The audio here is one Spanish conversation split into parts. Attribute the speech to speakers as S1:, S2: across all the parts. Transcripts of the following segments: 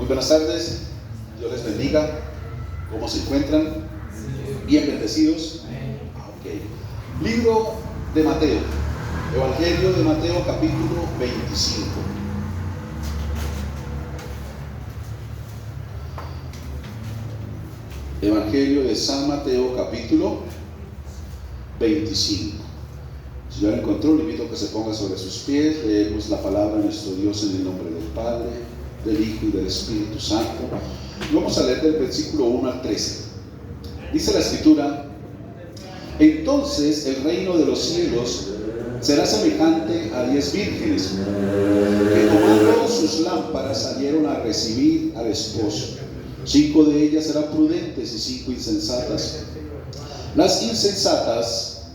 S1: Muy buenas tardes, Dios les bendiga. ¿Cómo se encuentran? ¿Bien bendecidos? Ok. Libro de Mateo, Evangelio de Mateo, capítulo 25. Evangelio de San Mateo, capítulo 25. Si ya lo encontró, le invito a que se ponga sobre sus pies. Leemos la palabra de nuestro Dios en el nombre del Padre, del Hijo y del Espíritu Santo. Y vamos a leer del versículo 1 al 13. Dice la Escritura: entonces el reino de los cielos será semejante a 10 vírgenes que, tomando sus lámparas, salieron a recibir al esposo. 5 de ellas eran prudentes y 5 insensatas. Las insensatas,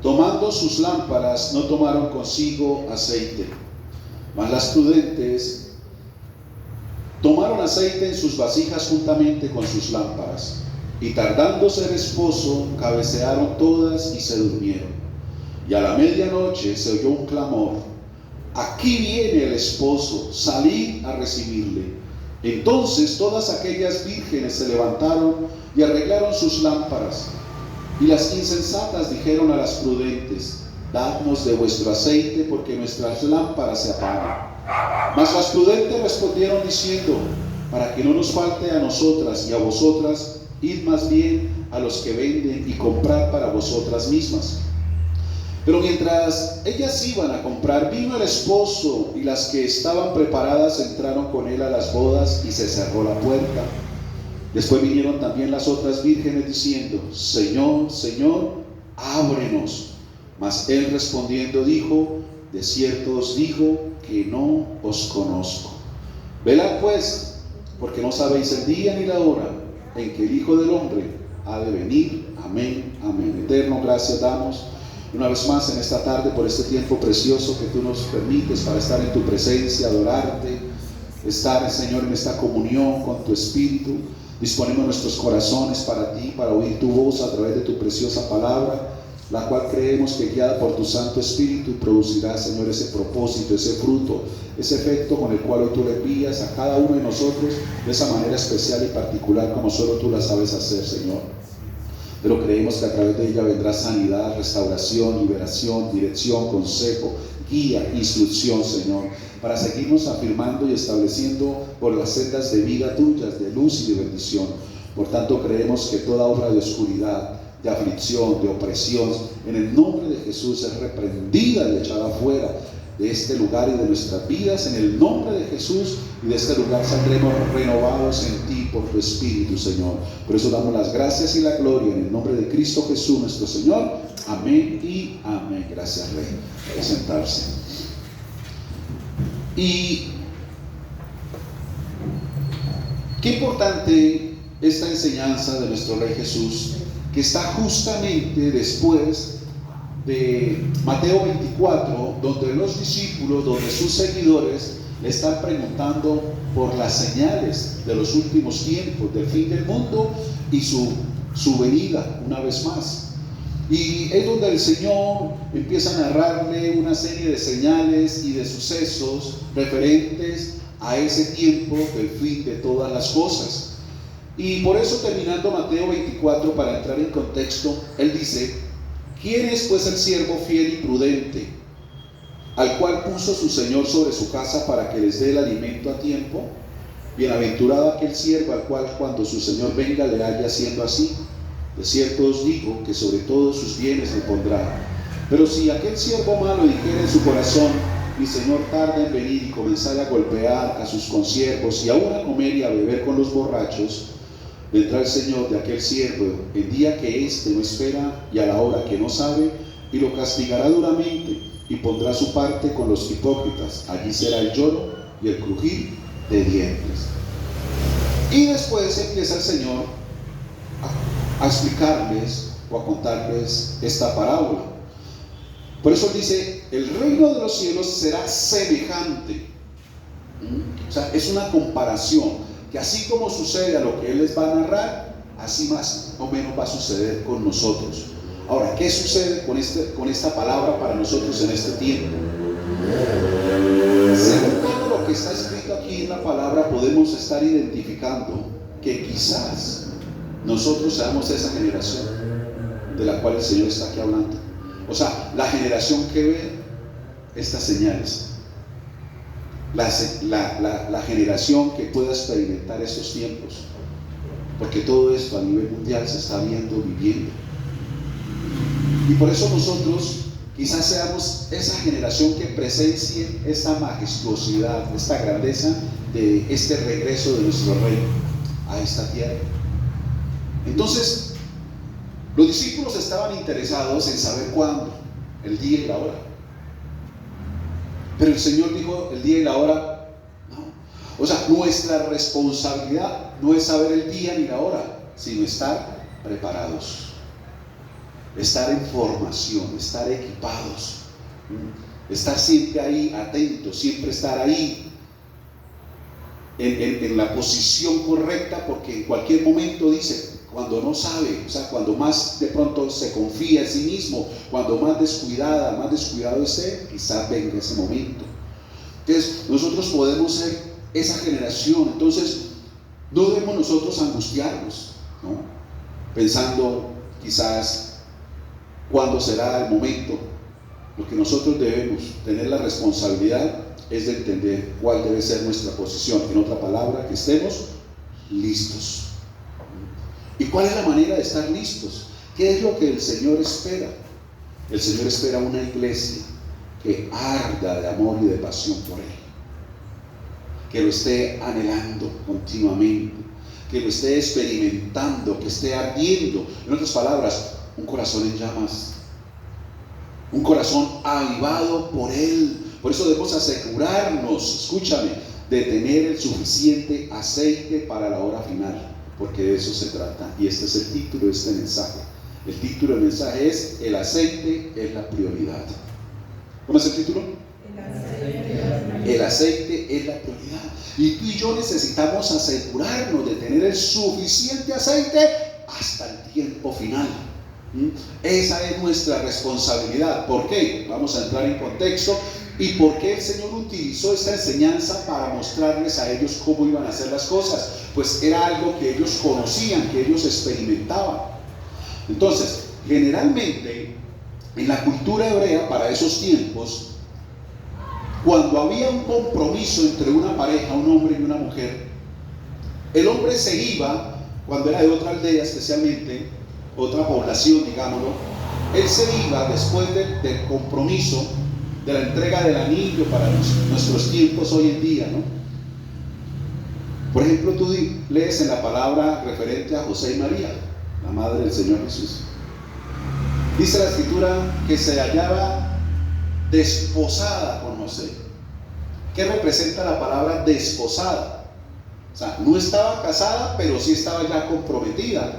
S1: tomando sus lámparas, no tomaron consigo aceite, mas las prudentes tomaron aceite en sus vasijas juntamente con sus lámparas. Y tardándose el esposo, cabecearon todas y se durmieron. Y a la medianoche se oyó un clamor: aquí viene el esposo, salid a recibirle. Entonces todas aquellas vírgenes se levantaron y arreglaron sus lámparas. Y las insensatas dijeron a las prudentes: dadnos de vuestro aceite, porque nuestras lámparas se apagan. Mas las prudentes respondieron diciendo: para que no nos falte a nosotras y a vosotras, id más bien a los que venden y comprad para vosotras mismas. Pero mientras ellas iban a comprar, vino el esposo, y las que estaban preparadas entraron con él a las bodas, y se cerró la puerta. Después vinieron también las otras vírgenes diciendo: Señor, Señor, ábrenos. Mas él respondiendo dijo: de cierto os digo que no os conozco. Velad pues, porque no sabéis el día ni la hora en que el Hijo del Hombre ha de venir. Amén, amén. Eterno, gracias damos una vez más en esta tarde por este tiempo precioso que tú nos permites para estar en tu presencia, adorarte, estar, Señor, en esta comunión con tu Espíritu. Disponemos nuestros corazones para ti, para oír tu voz a través de tu preciosa palabra, la cual creemos que, guiada por tu Santo Espíritu, producirá, Señor, ese propósito, ese fruto, ese efecto con el cual hoy tú le envías a cada uno de nosotros de esa manera especial y particular como solo tú la sabes hacer, Señor. Pero creemos que a través de ella vendrá sanidad, restauración, liberación, dirección, consejo, guía, instrucción, Señor, para seguirnos afirmando y estableciendo por las sendas de vida tuyas, de luz y de bendición. Por tanto, creemos que toda obra de oscuridad, de aflicción, de opresión, en el nombre de Jesús es reprendida y echada fuera de este lugar y de nuestras vidas. En el nombre de Jesús, y de este lugar saldremos renovados en ti por tu Espíritu, Señor. Por eso damos las gracias y la gloria en el nombre de Cristo Jesús nuestro Señor. Amén y amén. Gracias, Rey. Para sentarse. Y qué importante esta enseñanza de nuestro Rey Jesús, que está justamente después de Mateo 24, donde los discípulos, donde sus seguidores le están preguntando por las señales de los últimos tiempos, del fin del mundo y su venida una vez más. Y es donde el Señor empieza a narrarle una serie de señales y de sucesos referentes a ese tiempo del fin de todas las cosas. Y por eso, terminando Mateo 24, para entrar en contexto, él dice: ¿quién es pues el siervo fiel y prudente, al cual puso su Señor sobre su casa para que les dé el alimento a tiempo? Bienaventurado aquel siervo al cual, cuando su Señor venga, le haya haciendo así. De cierto os digo que sobre todos sus bienes le pondrá. Pero si aquel siervo malo dijera en su corazón: mi Señor tarda en venir, y comenzara a golpear a sus consiervos y aún a comer y a beber con los borrachos, vendrá el Señor de aquel siervo el día que éste no espera y a la hora que no sabe, y lo castigará duramente, y pondrá su parte con los hipócritas. Allí será el lloro y el crujir de dientes. Y después empieza el Señor a explicarles o a contarles esta parábola. Por eso dice: el reino de los cielos será semejante. O sea, es una comparación, que así como sucede a lo que Él les va a narrar, así más o menos va a suceder con nosotros. Ahora, ¿qué sucede con esta palabra para nosotros en este tiempo? Según todo lo que está escrito aquí en otra palabra, podemos estar identificando que quizás nosotros seamos esa generación de la cual el Señor está aquí hablando. O sea, la generación que ve estas señales, la generación que pueda experimentar estos tiempos, porque todo esto a nivel mundial se está viviendo. Y por eso nosotros quizás seamos esa generación que presencie esta majestuosidad, esta grandeza de este regreso de nuestro Rey a esta tierra. Entonces, los discípulos estaban interesados en saber cuándo, el día y la hora. Pero el Señor dijo el día y la hora, no. O sea, nuestra responsabilidad no es saber el día ni la hora, sino estar preparados, estar en formación, estar equipados, estar siempre ahí atentos, siempre estar ahí en la posición correcta, porque en cualquier momento, dice, cuando no sabe, o sea, cuando más de pronto se confía en sí mismo, cuando más descuidado esté, quizás venga ese momento. Entonces, nosotros podemos ser esa generación. Entonces, no debemos nosotros angustiarnos, ¿no? Pensando quizás cuándo será el momento. Lo que nosotros debemos tener la responsabilidad es de entender cuál debe ser nuestra posición. En otra palabra, que estemos listos. ¿Y cuál es la manera de estar listos? ¿Qué es lo que el Señor espera? El Señor espera una iglesia que arda de amor y de pasión por Él, que lo esté anhelando continuamente, que lo esté experimentando, que esté ardiendo. En otras palabras, un corazón en llamas, un corazón avivado por Él. Por eso debemos asegurarnos, escúchame, de tener el suficiente aceite para la hora final, porque de eso se trata. Y este es el título de este mensaje. El título del mensaje es: el aceite es la prioridad. ¿Cómo es el título? El aceite es la prioridad. Y tú y yo necesitamos asegurarnos de tener el suficiente aceite hasta el tiempo final. Esa es nuestra responsabilidad. ¿Por qué? Vamos a entrar en contexto. ¿Y por qué el Señor utilizó esta enseñanza para mostrarles a ellos cómo iban a hacer las cosas? Pues era algo que ellos conocían, que ellos experimentaban. Entonces, generalmente en la cultura hebrea para esos tiempos, cuando había un compromiso entre una pareja, un hombre y una mujer, el hombre se iba, cuando era de otra aldea especialmente, otra población, digámoslo, él se iba después del compromiso, de la entrega del anillo para nuestros tiempos hoy en día, ¿no? Por ejemplo, tú lees en la palabra referente a José y María, la madre del Señor Jesús. Dice la Escritura que se hallaba desposada con José. ¿Qué representa la palabra desposada? O sea, no estaba casada, pero sí estaba ya comprometida.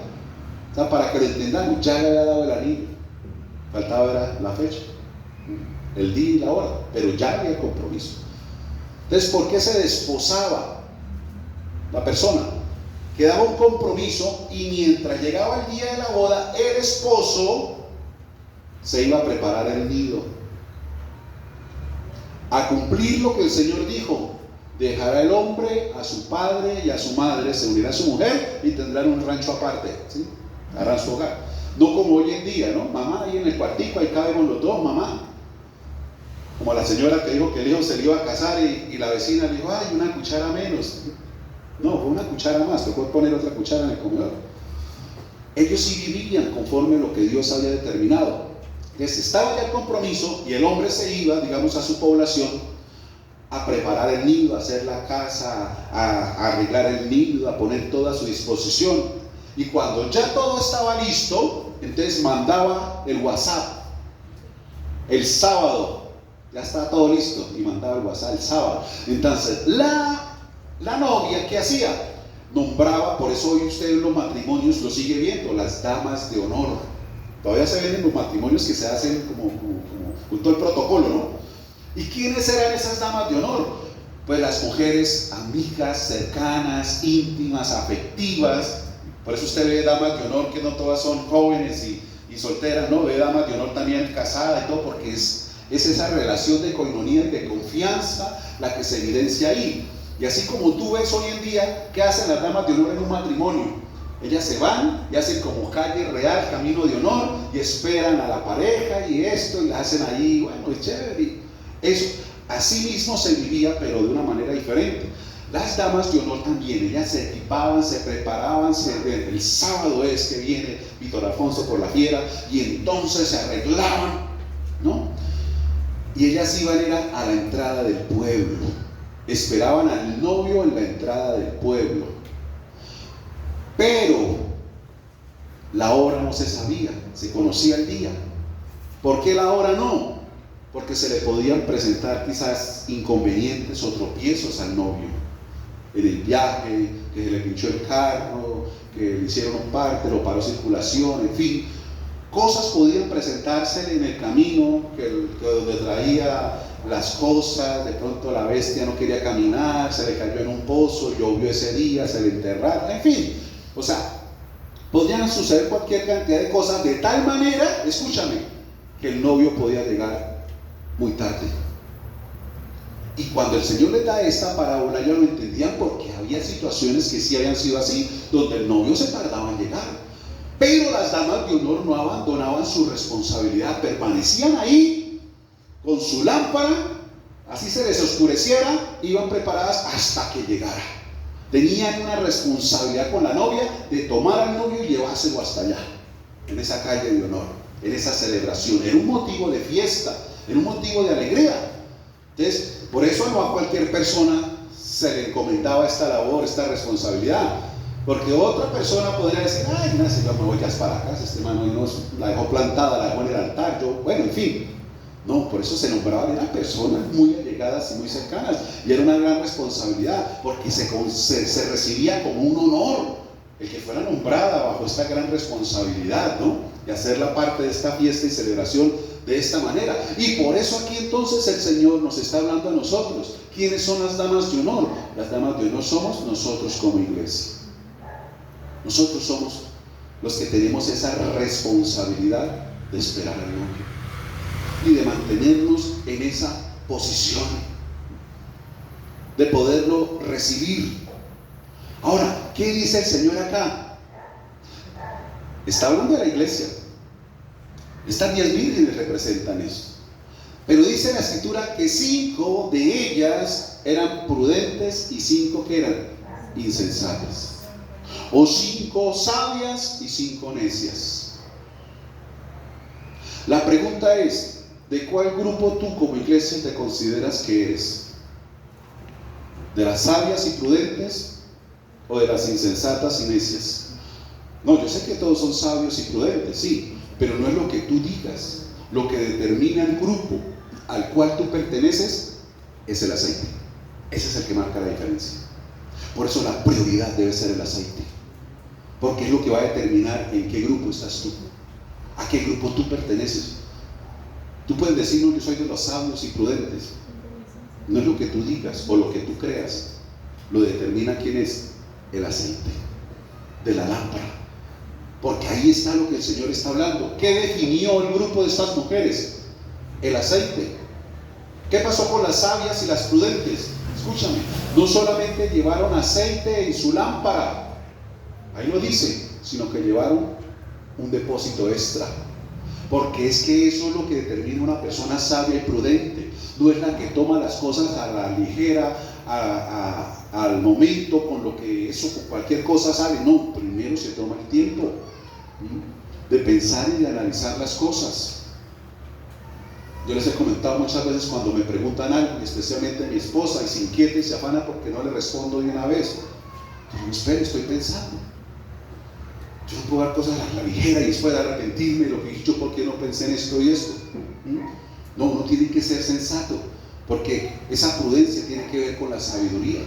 S1: O sea, para que lo entendamos, ya le había dado el anillo. Faltaba la fecha, el día y la hora, pero ya había compromiso. Entonces, ¿por qué se desposaba la persona? Quedaba un compromiso, y mientras llegaba el día de la boda, el esposo se iba a preparar el nido, a cumplir lo que el Señor dijo: dejará el hombre a su padre y a su madre, se unirá a su mujer y tendrán un rancho aparte, ¿sí? Harán su hogar. No como hoy en día, ¿no? Mamá, ahí en el cuartico, ahí cabemos los dos, mamá. Como la señora que dijo que el hijo se le iba a casar y la vecina le dijo: ay, una cuchara menos. No, fue una cuchara más, tocó poner otra cuchara en el comedor. Ellos sí vivían conforme a lo que Dios había determinado. Entonces estaba ya el compromiso, y el hombre se iba, digamos, a su población a preparar el nido, a hacer la casa, a arreglar el nido, a poner todo a su disposición. Y cuando ya todo estaba listo, entonces mandaba el WhatsApp el sábado. Ya estaba todo listo y mandaba el WhatsApp el sábado. Entonces la novia, ¿qué hacía? Nombraba, por eso hoy usted en los matrimonios lo sigue viendo, las damas de honor. Todavía se ven en los matrimonios que se hacen como con todo el protocolo, ¿no? ¿Y quiénes eran esas damas de honor? Pues las mujeres amigas, cercanas, íntimas, afectivas. Por eso usted ve damas de honor que no todas son jóvenes y solteras, ¿no? Ve damas de honor también casadas y todo, porque es esa relación de coinonía y de confianza la que se evidencia ahí. Y así como tú ves hoy en día, ¿qué hacen las damas de honor en un matrimonio? Ellas se van y hacen como calle real, camino de honor, y esperan a la pareja y esto, y la hacen ahí, bueno, es chévere. Eso, así mismo se vivía, pero de una manera diferente. Las damas de honor también, ellas se equipaban, se preparaban, el sábado es que viene Víctor Alfonso por la fiera, y entonces se arreglaban, ¿no? Y ellas iban a la entrada del pueblo, esperaban al novio en la entrada del pueblo. Pero la hora no se sabía, se conocía el día. ¿Por qué la hora no? Porque se le podían presentar quizás inconvenientes o tropiezos al novio. En el viaje, que se le pinchó el carro, que le hicieron un parte, lo paró circulación, en fin. Cosas podían presentarse en el camino, que donde traía las cosas, de pronto la bestia no quería caminar, se le cayó en un pozo, llovió ese día, se le enterraron, en fin. O sea, podían suceder cualquier cantidad de cosas de tal manera, escúchame, que el novio podía llegar muy tarde. Y cuando el Señor les da esta parábola, ellos lo entendían porque había situaciones que sí habían sido así, donde el novio se tardaba en llegar. Pero las damas de honor no abandonaban su responsabilidad, permanecían ahí con su lámpara, así se les oscureciera, iban preparadas hasta que llegara. Tenían una responsabilidad con la novia de tomar al novio y llevárselo hasta allá, en esa calle de honor, en esa celebración, en un motivo de fiesta, en un motivo de alegría. Entonces, por eso no a cualquier persona se le encomendaba esta labor, esta responsabilidad, porque otra persona podría decir, ay, Ignacio, yo me voy ya para casa, este hermano no la dejó plantada, la dejó en el altar, yo, bueno, en fin. No, por eso se nombraban, eran personas muy allegadas y muy cercanas, y era una gran responsabilidad, porque se recibía como un honor el que fuera nombrada bajo esta gran responsabilidad, ¿no? Y hacerla parte de esta fiesta y celebración de esta manera. Y por eso aquí entonces el Señor nos está hablando a nosotros. ¿Quiénes son las damas de honor? Las damas de honor somos nosotros como iglesia. Nosotros somos los que tenemos esa responsabilidad de esperar al novio y de mantenernos en esa posición, de poderlo recibir. Ahora, ¿qué dice el Señor acá? Está hablando de la iglesia. Estas 10 vírgenes representan eso. Pero dice la Escritura que 5 de ellas eran prudentes y 5 que eran insensatas. O 5 sabias y 5 necias. La pregunta es, ¿de cuál grupo tú como iglesia te consideras que eres? ¿De las sabias y prudentes o de las insensatas y necias? No, yo sé que todos son sabios y prudentes, sí, pero no es lo que tú digas. Lo que determina el grupo al cual tú perteneces es el aceite. Ese es el que marca la diferencia. Por eso la prioridad debe ser el aceite, porque es lo que va a determinar en qué grupo estás tú, a qué grupo tú perteneces. Tú puedes decir, no, yo soy de los sabios y prudentes. No es lo que tú digas o lo que tú creas, lo determina quién es, el aceite de la lámpara, porque ahí está lo que el Señor está hablando. ¿Qué definió el grupo de estas mujeres? El aceite. ¿Qué pasó con las sabias y las prudentes? Escúchame, no solamente llevaron aceite en su lámpara, ahí lo dice, sino que llevaron un depósito extra. Porque es que eso es lo que determina una persona sabia y prudente. No es la que toma las cosas a la ligera, al momento, con lo que eso, con cualquier cosa sale. No, primero se toma el tiempo de pensar y de analizar las cosas. Yo les he comentado muchas veces cuando me preguntan algo, especialmente mi esposa, y se inquieta y se afana porque no le respondo de una vez. Yo espere, estoy pensando. Yo no puedo dar cosas a la ligera y después de arrepentirme de lo que he dicho, ¿por qué no pensé en esto y esto? No, uno tiene que ser sensato, porque esa prudencia tiene que ver con la sabiduría.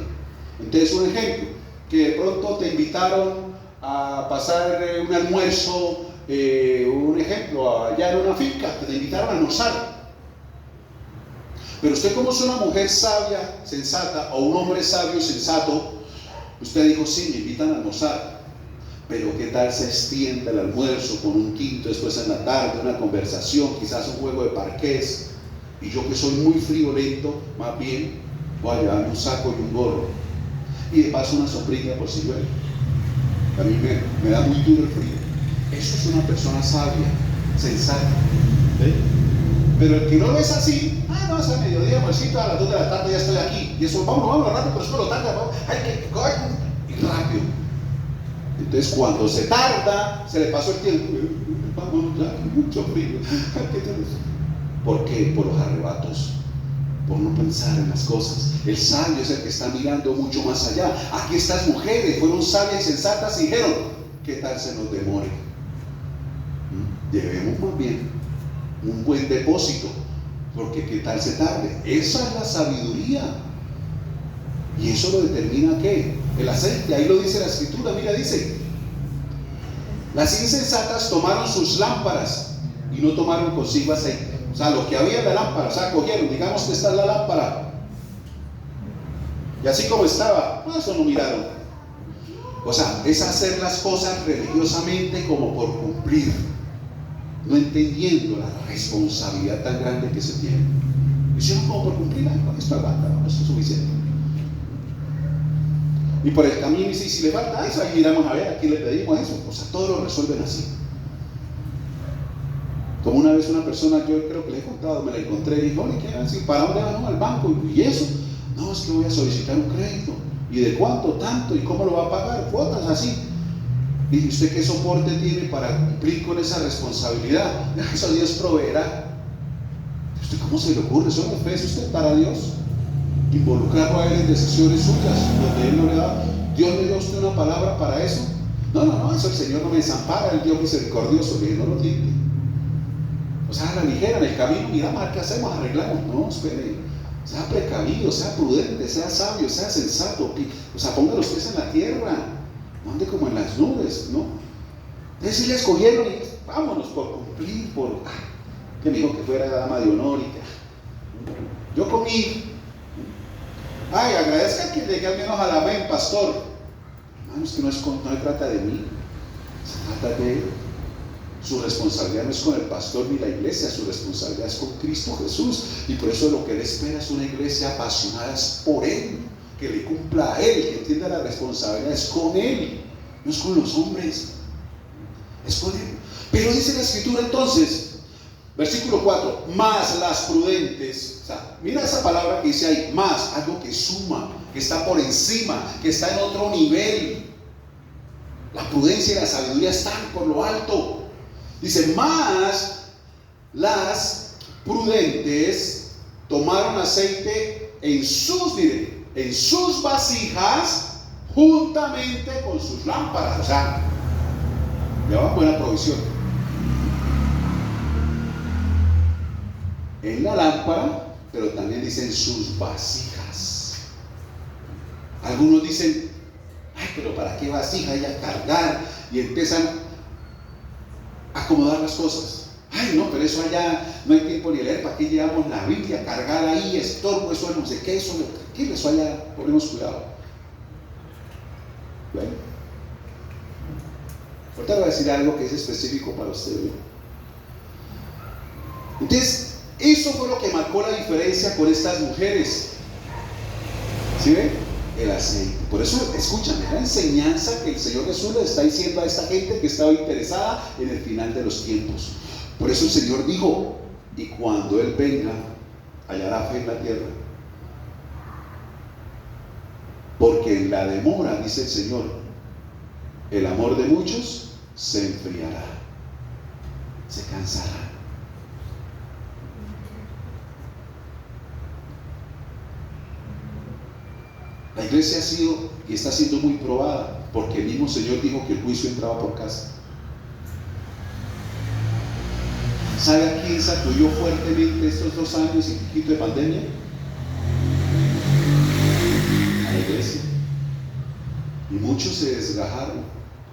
S1: Entonces, un ejemplo, que de pronto te invitaron a pasar un almuerzo, un ejemplo, allá en una finca, te invitaron a almorzar. Pero usted, como es una mujer sabia, sensata, o un hombre sabio, sensato, usted dijo, sí, me invitan a almorzar. Pero ¿qué tal se extiende el almuerzo con un tinto después en la tarde, una conversación, quizás un juego de parqués? Y yo, que soy muy friolento, más bien, voy a llevarme un saco y un gorro, y de paso una sombrilla por si llueve. A mí me da muy duro el frío. Eso es una persona sabia, sensata. ¿Sí? Pero el que no lo es así, no, es a mediodía, bolsito, a las 2 de la tarde ya estoy aquí. Y eso, vámonos rápido, pero es por lo tarde, hay que y rápido. Entonces, cuando se tarda, se le pasó el tiempo. Vamos, ya, mucho frío. ¿Por qué? Por los arrebatos, por no pensar en las cosas. El sabio es el que está mirando mucho más allá. Aquí estas mujeres fueron sabias y sensatas y dijeron: ¿qué tal se nos demore? Llevemos más bien un buen depósito, porque ¿qué tal se tarde? Esa es la sabiduría. Y eso lo determina ¿qué? El aceite. Ahí lo dice la escritura. Mira, dice: las insensatas tomaron sus lámparas y no tomaron consigo aceite. O sea, lo que había en la lámpara, o sea, cogieron, digamos que esta es la lámpara, y así como estaba, eso no miraron. O sea, es hacer las cosas religiosamente como por cumplir, no entendiendo la responsabilidad tan grande que se tiene. Hicieron como por cumplir, esto aguanta, esto es suficiente. Y por el camino dice: si le falta eso, ahí miramos a ver, aquí le pedimos eso. O sea, todo lo resuelven así. Como una vez una persona, yo creo que le he contado, me la encontré y dijo: oye, ¿qué decir? ¿Para dónde vamos? Al banco. ¿Y eso? No, es que voy a solicitar un crédito. ¿Y de cuánto? Tanto. ¿Y cómo lo va a pagar? Cuotas así. Y ¿usted qué soporte tiene para cumplir con esa responsabilidad? Eso Dios proveerá. ¿Usted cómo se le ocurre? ¿Eso no es usted para Dios? Involucrarlo a él en decisiones suyas donde él no le da. ¿Dios le dio a usted una palabra para eso? No, eso el Señor no me desampara, el Dios misericordioso, que no lo tiene. O sea, a la ligera, en el camino, miramos ¿qué hacemos? Arreglamos. No, espere, sea precavido, sea prudente, sea sabio, sea sensato. O sea, ponga los pies en la tierra, no ande como en las nubes, ¿no? Entonces sí le escogieron y vámonos por cumplir, que me dijo que fuera dama de honor y que yo comí. Ay, agradezca que llegué al menos a la ven, pastor. Hermanos, que no se trata de mí, se trata de él. Su responsabilidad no es con el pastor ni la iglesia, su responsabilidad es con Cristo Jesús. Y por eso lo que él espera es una iglesia apasionada por él, que le cumpla a él, que entienda la responsabilidad, es con él, no es con los hombres, es con él. Pero dice la escritura entonces, versículo 4, más las prudentes. O sea, mira esa palabra que dice ahí, más, algo que suma, que está por encima, que está en otro nivel. La prudencia y la sabiduría están por lo alto. Dice: más las prudentes tomaron aceite en sus vasijas juntamente con sus lámparas. O sea, llevaban buena provisión. En la lámpara, pero también dicen sus vasijas. Algunos dicen: ay, pero ¿para qué vasija? Y a cargar, y empiezan a acomodar las cosas. Ay, no, pero eso allá no hay tiempo ni leer. ¿Para qué llevamos la Biblia? Cargar ahí, estorbo, eso no sé qué, eso allá, ponemos cuidado. Bueno, ahorita voy a decir algo que es específico para usted. Entonces, eso fue lo que marcó la diferencia con estas mujeres. ¿Sí ven? El aceite. Por eso, escúchame, la enseñanza que el Señor Jesús le está diciendo a esta gente que estaba interesada en el final de los tiempos. Por eso el Señor dijo: y cuando Él venga, hallará fe en la tierra. Porque en la demora, dice el Señor, el amor de muchos se enfriará, se cansará. La iglesia ha sido y está siendo muy probada, porque el mismo Señor dijo que el juicio entraba por casa. ¿Sabe a quién sacudió fuertemente estos 2 años y poquito de pandemia? A la iglesia. Y muchos se desgajaron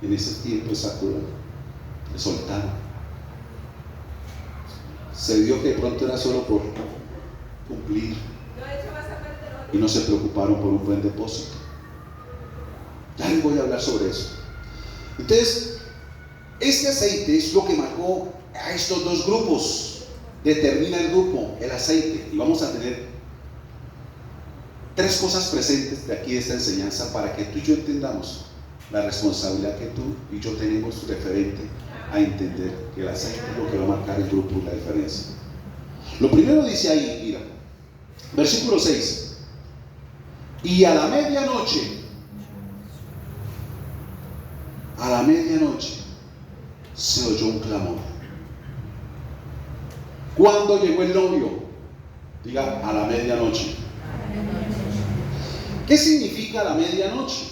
S1: en ese tiempo de sacudón, se soltaron. Se vio que de pronto era solo por cumplir y no se preocuparon por un buen depósito. Ya les voy a hablar sobre eso. Entonces, este aceite es lo que marcó a estos 2 grupos. Determina el grupo, el aceite. Y vamos a tener tres cosas presentes de aquí de esta enseñanza para que tú y yo entendamos la responsabilidad que tú y yo tenemos referente a entender que el aceite es lo que va a marcar el grupo y la diferencia. Lo primero dice ahí, mira, versículo 6: y a la medianoche se oyó un clamor. ¿Cuándo llegó el novio? Diga, a la medianoche. ¿Qué significa la medianoche?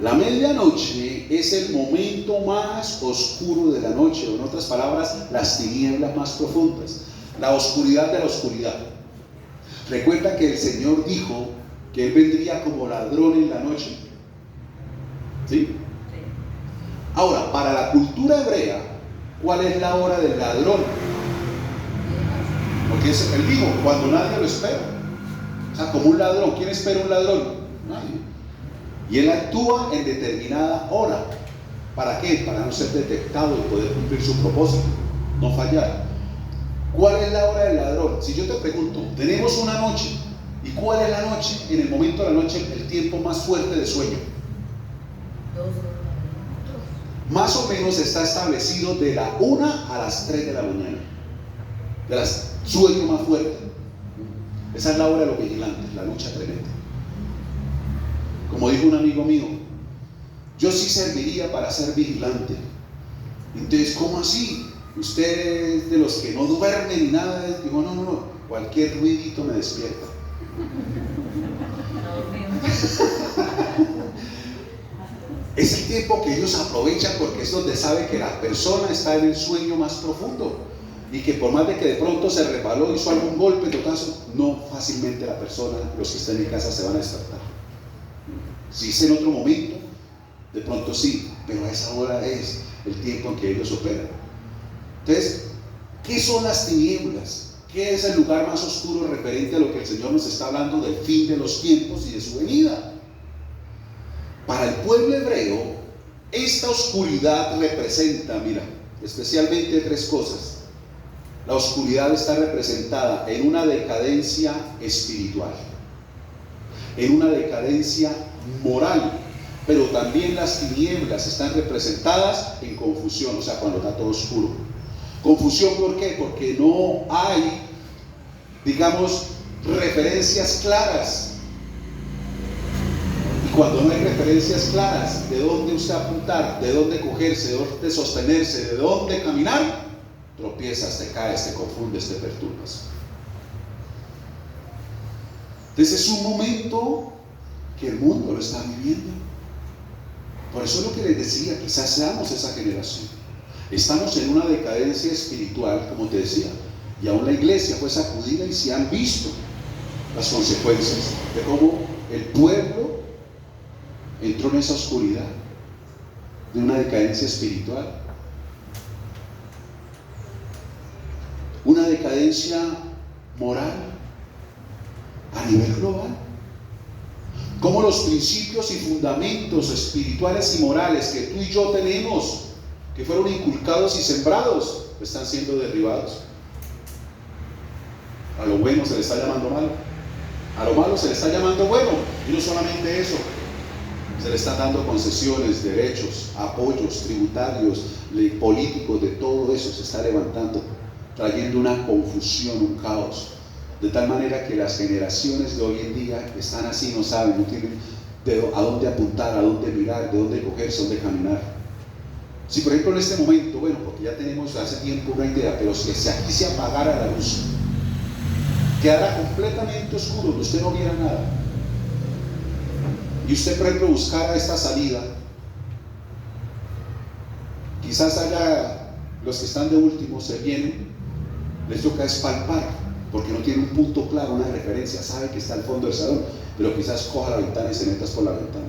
S1: La medianoche es el momento más oscuro de la noche, o en otras palabras, las tinieblas más profundas, la oscuridad de la oscuridad. Recuerda que el Señor dijo que Él vendría como ladrón en la noche. ¿Sí? Ahora, para la cultura hebrea, ¿cuál es la hora del ladrón? Porque Él dijo, cuando nadie lo espera. O sea, como un ladrón. ¿Quién espera un ladrón? Nadie. Y Él actúa en determinada hora. ¿Para qué? Para no ser detectado y poder cumplir su propósito, no fallar. ¿Cuál es la hora del ladrón? Si yo te pregunto, tenemos una noche, ¿y cuál es la noche? En el momento de la noche, el tiempo más fuerte de sueño. Más o menos está establecido de la 1 a las 3 de la mañana. De las sueño más fuerte. Esa es la hora de los vigilantes, la lucha tremenda. Como dijo un amigo mío, yo sí serviría para ser vigilante. Entonces, ¿cómo así? Usted es de los que no duermen ni nada. Digo, no, cualquier ruidito me despierta. Es el tiempo que ellos aprovechan porque es donde sabe que la persona está en el sueño más profundo y que por más de que de pronto se resbaló, hizo algún golpe, en todo caso, no fácilmente la persona, los que están en casa, se van a despertar. Si es en otro momento, de pronto sí, pero a esa hora es el tiempo en que ellos operan. Entonces, ¿qué son las tinieblas? ¿Qué es el lugar más oscuro referente a lo que el Señor nos está hablando del fin de los tiempos y de su venida? Para el pueblo hebreo, esta oscuridad representa, mira, especialmente tres cosas. La oscuridad está representada en una decadencia espiritual, en una decadencia moral, pero también las tinieblas están representadas en confusión, o sea, cuando está todo oscuro. Confusión, ¿por qué? Porque no hay, digamos, referencias claras. Y cuando no hay referencias claras de dónde usted apuntar, de dónde cogerse, de dónde sostenerse, de dónde caminar, tropiezas, te caes, te confundes, te perturbas. Entonces es un momento que el mundo lo está viviendo. Por eso es lo que les decía, quizás seamos esa generación. Estamos en una decadencia espiritual, como te decía, y aún la iglesia fue sacudida y se han visto las consecuencias de cómo el pueblo entró en esa oscuridad de una decadencia espiritual, una decadencia moral a nivel global. Como los principios y fundamentos espirituales y morales que tú y yo tenemos, que fueron inculcados y sembrados, están siendo derribados. A lo bueno se le está llamando malo, a lo malo se le está llamando bueno, y no solamente eso, se le están dando concesiones, derechos, apoyos tributarios, políticos, de todo eso se está levantando, trayendo una confusión, un caos, de tal manera que las generaciones de hoy en día están así, no saben, no tienen a dónde apuntar, a dónde mirar, de dónde cogerse, dónde caminar. Si por ejemplo en este momento, bueno, porque ya tenemos hace tiempo una idea, pero si aquí se apagara la luz, quedara completamente oscuro, donde usted no viera nada, y usted por ejemplo buscara esta salida, quizás haya los que están de último, se vienen, les toca es palpar, porque no tiene un punto claro, una referencia, sabe que está al fondo del salón, pero quizás coja la ventana y se metas por la ventana,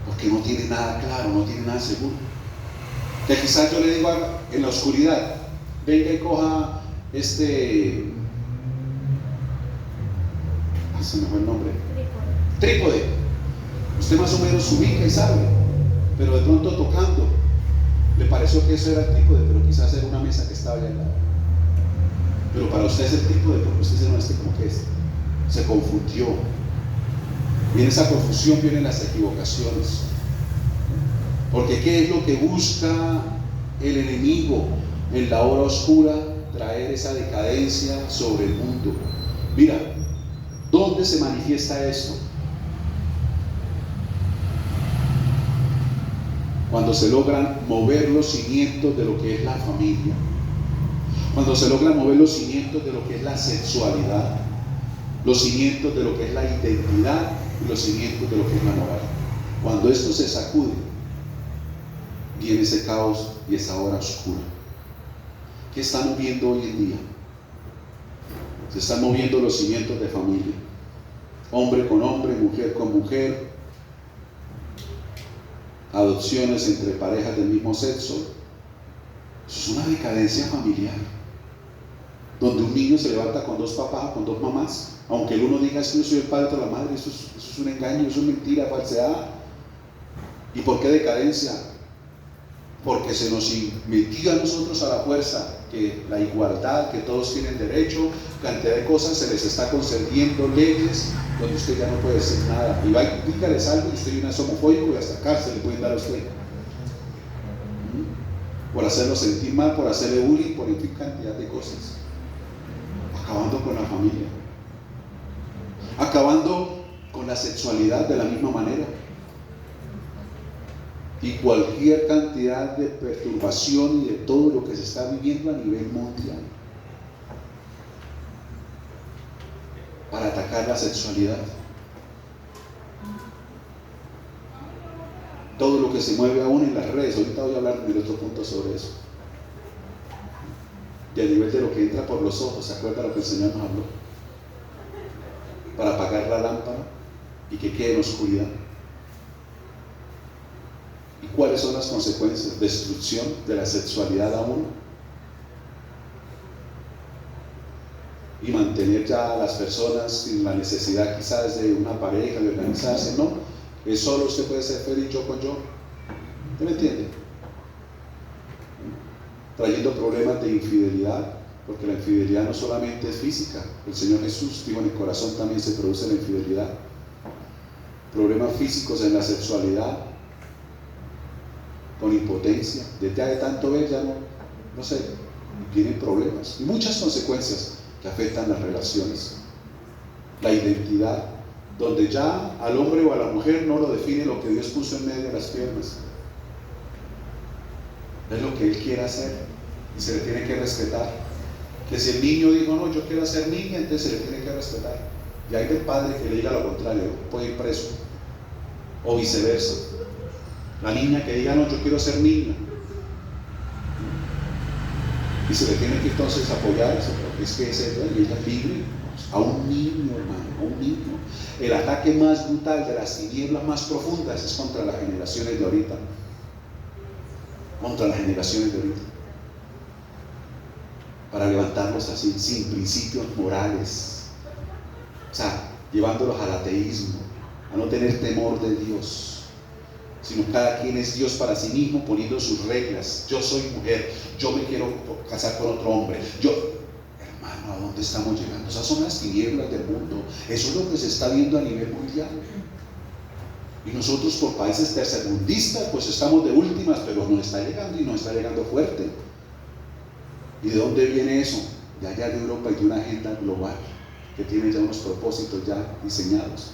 S1: porque no tiene nada claro, no tiene nada seguro. Que quizás yo le digo en la oscuridad, venga y coja se me fue el nombre, trípode. Usted más o menos se ubica y sabe, pero de pronto tocando le pareció que eso era el trípode, pero quizás era una mesa que estaba allá al lado. Pero para usted es el trípode porque usted se no como que es. se confundió. Y en esa confusión vienen las equivocaciones. Porque ¿qué es lo que busca el enemigo en la hora oscura? Traer esa decadencia sobre el mundo. Mira, ¿dónde se manifiesta esto? Cuando se logran mover los cimientos de lo que es la familia, cuando se logran mover los cimientos de lo que es la sexualidad, los cimientos de lo que es la identidad y los cimientos de lo que es la moral. Cuando esto se sacude, viene ese caos y esa hora oscura. ¿Qué estamos viendo hoy en día? Se están moviendo los cimientos de familia, hombre con hombre, mujer con mujer, adopciones entre parejas del mismo sexo. Eso es una decadencia familiar, donde un niño se levanta con dos papás, con dos mamás, aunque el uno diga es que yo soy el padre de la madre. Eso es un engaño, eso es mentira, falsedad. ¿Y por qué decadencia? Porque se nos metió a nosotros a la fuerza que la igualdad, que todos tienen derecho, cantidad de cosas, se les está concediendo leyes donde usted ya no puede decir nada. Y va y dígales algo y usted es homofóbico y hasta cárcel le pueden dar a usted. Por hacerlo sentir mal, por hacerle bullying, por en fin cantidad de cosas. Acabando con la familia. Acabando con la sexualidad de la misma manera. Y cualquier cantidad de perturbación y de todo lo que se está viviendo a nivel mundial para atacar la sexualidad. Todo lo que se mueve aún en las redes. Ahorita voy a hablar en otro punto sobre eso. Y a nivel de lo que entra por los ojos, ¿se acuerda lo que el Señor nos habló? Para apagar la lámpara y que quede en oscuridad. ¿Y cuáles son las consecuencias? Destrucción de la sexualidad aún. Y mantener ya a las personas sin la necesidad quizás de una pareja, de organizarse. No, es solo usted puede ser feliz yo con yo. ¿Usted me entiende? Trayendo problemas de infidelidad, porque la infidelidad no solamente es física. El Señor Jesús dijo, en el corazón también se produce la infidelidad. Problemas físicos en la sexualidad, con impotencia, ya de tanto ver ya no sé, tienen problemas y muchas consecuencias que afectan las relaciones. La identidad, donde ya al hombre o a la mujer no lo define lo que Dios puso en medio de las piernas, es lo que Él quiere hacer y se le tiene que respetar. Que si el niño dijo no, yo quiero ser niña, entonces se le tiene que respetar. Y hay del padre que le diga lo contrario, puede ir preso, o viceversa. La niña que diga no, yo quiero ser niña, y se le tiene que entonces apoyar eso, porque es que ella es libre. A un niño, hermano, a un niño. El ataque más brutal de las tinieblas más profundas es contra las generaciones de ahorita. Contra las generaciones de ahorita. Para levantarlos así, sin principios morales. O sea, llevándolos al ateísmo, a no tener temor de Dios. Sino cada quien es Dios para sí mismo, poniendo sus reglas. Yo soy mujer, yo me quiero casar con otro hombre. Hermano, ¿a dónde estamos llegando? Esas son las tinieblas del mundo. Eso es lo que se está viendo a nivel mundial. Y nosotros por países tercermundistas, pues estamos de últimas, pero nos está llegando y nos está llegando fuerte. ¿Y de dónde viene eso? De allá de Europa y de una agenda global que tiene ya unos propósitos ya diseñados.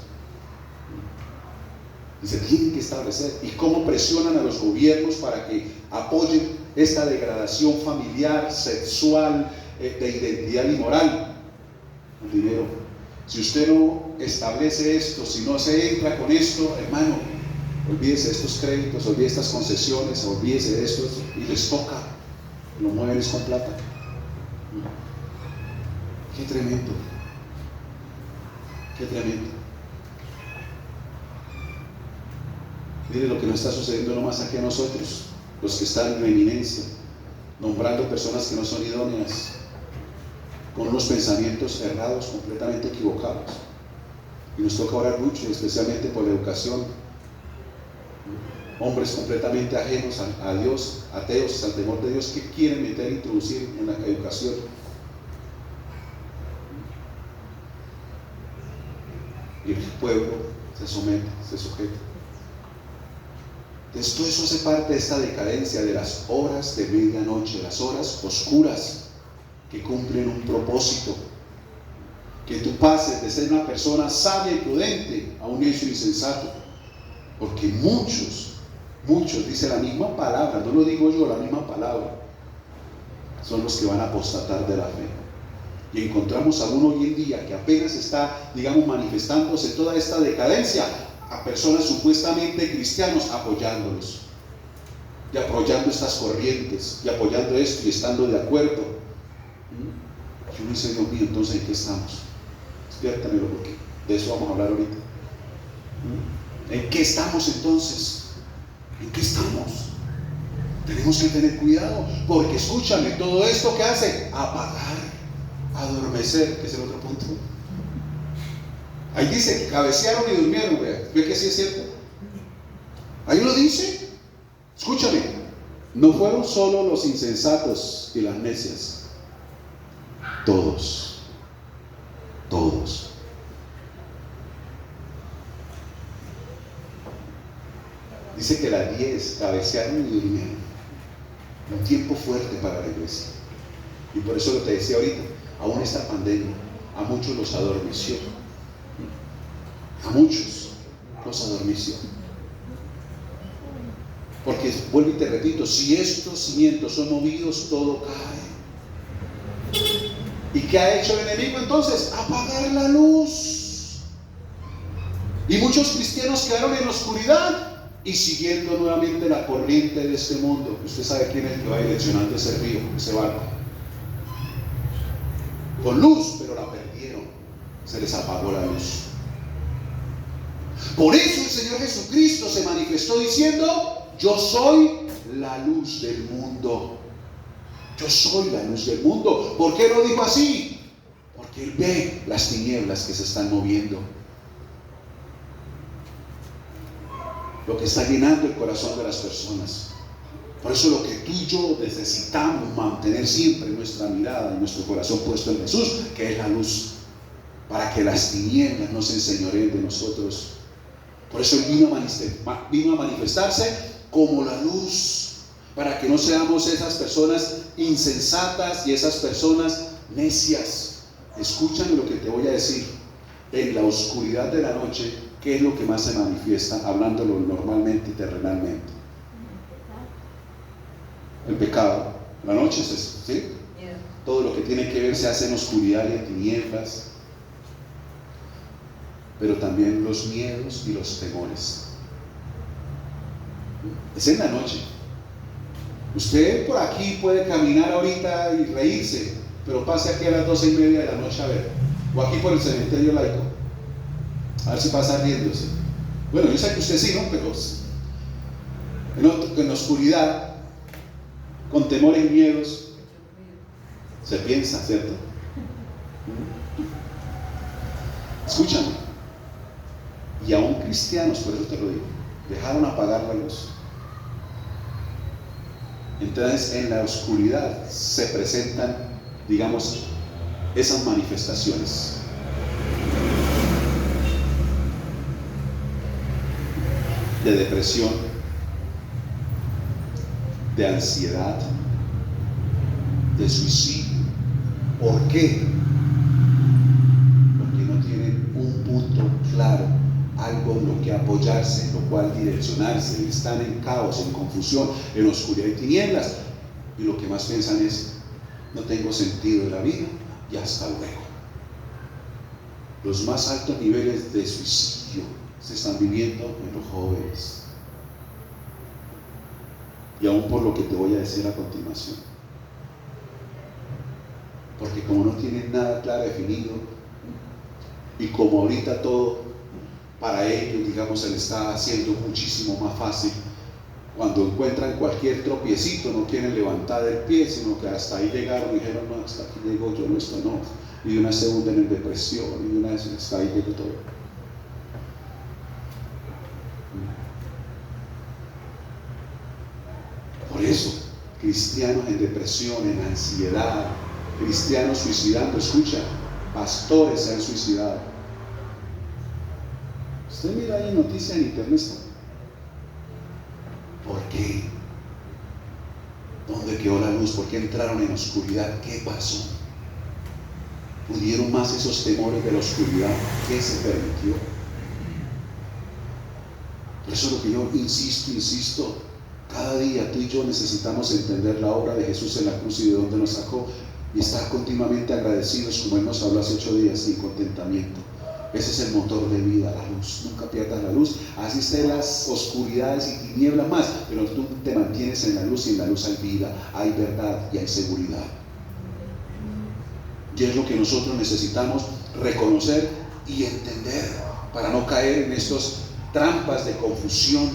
S1: Y se tienen que establecer. ¿Y cómo presionan a los gobiernos para que apoyen esta degradación familiar, sexual, de identidad y moral? El dinero. Si usted no establece esto, si no se entra con esto, hermano, olvídese de estos créditos, olvídese de estas concesiones, olvídese de esto y les toca. Lo mueven es con plata. Qué tremendo. Qué tremendo. Mire lo que nos está sucediendo nomás aquí a nosotros, los que están en eminencia, nombrando personas que no son idóneas, con unos pensamientos errados, completamente equivocados. Y nos toca orar mucho, especialmente por la educación. Hombres completamente ajenos a Dios, ateos al temor de Dios, que quieren meter e introducir en la educación. pueblo se somete, se sujeta. Entonces todo eso hace parte de esta decadencia de las horas de medianoche, las horas oscuras que cumplen un propósito. Que tú pases de ser una persona sabia y prudente a un necio insensato. Porque muchos, dice la misma palabra, no lo digo yo, la misma palabra, son los que van a apostatar de la fe. Y encontramos aún hoy en día que apenas está, digamos, manifestándose toda esta decadencia, a personas supuestamente cristianos apoyándolos, y apoyando estas corrientes, y apoyando esto, y estando de acuerdo. Y uno dice, Dios mío, entonces ¿en qué estamos? Despiértamelo, porque de eso vamos a hablar ahorita. ¿En qué estamos entonces? ¿En qué estamos? Tenemos que tener cuidado, porque escúchame, todo esto que hace, apagar, adormecer, que es el otro punto. Ahí dice, cabecearon y durmieron, ¿ve que sí es cierto? Ahí lo dice. Escúchame, no fueron solo los insensatos y las necias, todos. Dice que las 10 cabecearon y durmieron. Un tiempo fuerte para la iglesia. Y por eso lo te decía ahorita, aún esta pandemia a muchos los adormeció. A muchos los adormeció. Porque vuelvo y te repito, si estos cimientos son movidos, todo cae. ¿Y qué ha hecho el enemigo entonces? Apagar la luz. Y muchos cristianos quedaron en la oscuridad y siguiendo nuevamente la corriente de este mundo. Usted sabe quién es el que va direccionando ese río, ese barco. Con luz, pero la perdieron. Se les apagó la luz. Por eso el Señor Jesucristo se manifestó diciendo: yo soy la luz del mundo. Yo soy la luz del mundo. ¿Por qué lo dijo así? Porque Él ve las tinieblas que se están moviendo, lo que está llenando el corazón de las personas. Por eso lo que tú y yo necesitamos mantener siempre nuestra mirada y nuestro corazón puesto en Jesús, que es la luz, para que las tinieblas no se enseñoreen de nosotros. Por eso Él vino a manifestarse como la luz, para que no seamos esas personas insensatas y esas personas necias. Escúchame lo que te voy a decir. En la oscuridad de la noche, ¿qué es lo que más se manifiesta, hablándolo normalmente y terrenalmente? El pecado. La noche es eso, ¿sí? Todo lo que tiene que ver se hace en oscuridad y en tinieblas. Pero también los miedos y los temores. Es en la noche. Usted por aquí puede caminar ahorita y reírse, pero pase aquí a las 12:30 de la noche a ver, o aquí por el cementerio laico, a ver si pasa riéndose. Bueno, yo sé que usted sí, ¿no? Pero en la oscuridad, con temores y miedos, se piensa, ¿cierto? Escúchame. Y aún cristianos, por eso te lo digo, dejaron apagar la luz. Entonces en la oscuridad se presentan, digamos, esas manifestaciones. De depresión, de ansiedad, de suicidio. ¿Por qué? Porque no tienen un punto claro, algo en lo que apoyarse, en lo cual direccionarse. Están en caos, en confusión, en oscuridad y tinieblas. Y lo que más piensan es: no tengo sentido de la vida y hasta luego. Los más altos niveles de suicidio se están viviendo en los jóvenes. Y aún por lo que te voy a decir a continuación. Porque como no tienen nada claro definido, y como ahorita todo para ellos, digamos, se les está haciendo muchísimo más fácil, cuando encuentran cualquier tropiecito no quieren levantar el pie, sino que hasta ahí llegaron y dijeron: no, hasta aquí llego yo, no, esto no. Y de una se hunden en depresión, y de una vez hasta ahí llegó todo. Por eso, cristianos en depresión, en ansiedad, cristianos suicidando. Escucha, pastores se han suicidado. Usted mira ahí noticias en internet. ¿Por qué? ¿Dónde quedó la luz? ¿Por qué entraron en oscuridad? ¿Qué pasó? ¿Pudieron más esos temores de la oscuridad? ¿Qué se permitió? Por eso es lo que yo insisto, cada día tú y yo necesitamos entender la obra de Jesús en la cruz y de dónde nos sacó, y estar continuamente agradecidos, como Él nos habló hace 8 días, y contentamiento. Ese es el motor de vida, la luz. Nunca pierdas la luz, así estén las oscuridades y tinieblas más, pero tú te mantienes en la luz, y en la luz hay vida, hay verdad y hay seguridad. Y es lo que nosotros necesitamos reconocer y entender para no caer en estas trampas de confusión.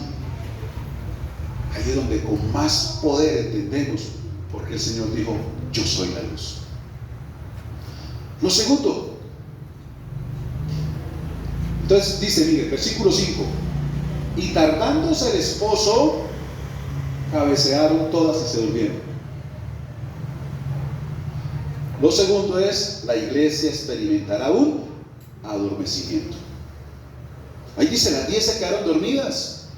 S1: Ahí es donde con más poder entendemos porque el Señor dijo: yo soy la luz. Lo segundo, entonces dice, mire, versículo 5: y tardándose el esposo, cabecearon todas y se durmieron. Lo segundo es, la iglesia experimentará un adormecimiento. Ahí dice, las 10 se quedaron dormidas.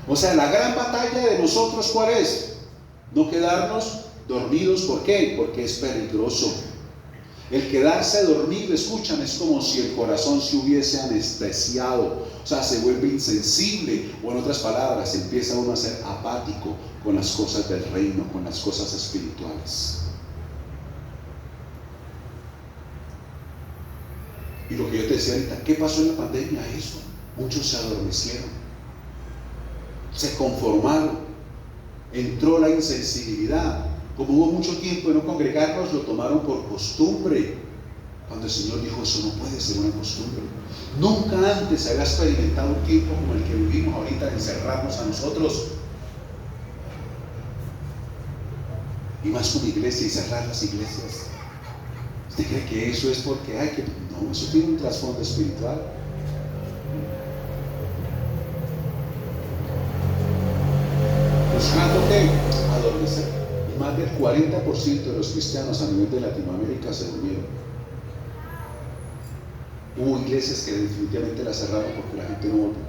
S1: O sea, la gran batalla de nosotros, ¿cuál es? No quedarnos dormidos. ¿Por qué? Porque es peligroso. El quedarse dormido, escuchan, es como si el corazón se hubiese anestesiado. O sea, se vuelve insensible, o en otras palabras, empieza uno a ser apático con las cosas del reino, con las cosas espirituales. Y lo que yo te decía ahorita, ¿qué pasó en la pandemia? Eso, muchos se adormecieron, se conformaron, entró la insensibilidad. Como hubo mucho tiempo de no congregarnos, lo tomaron por costumbre, cuando el Señor dijo: eso no puede ser una costumbre. Nunca antes se había experimentado un tiempo como el que vivimos ahorita, de encerrarnos a nosotros, y más como iglesia, y cerrar las iglesias. ¿Usted cree que eso es porque hay que...? No, eso tiene un trasfondo espiritual. Buscando que adormecer. Y más del 40% de los cristianos a nivel de Latinoamérica se durmieron. Hubo iglesias que definitivamente las cerraron porque la gente no volvió.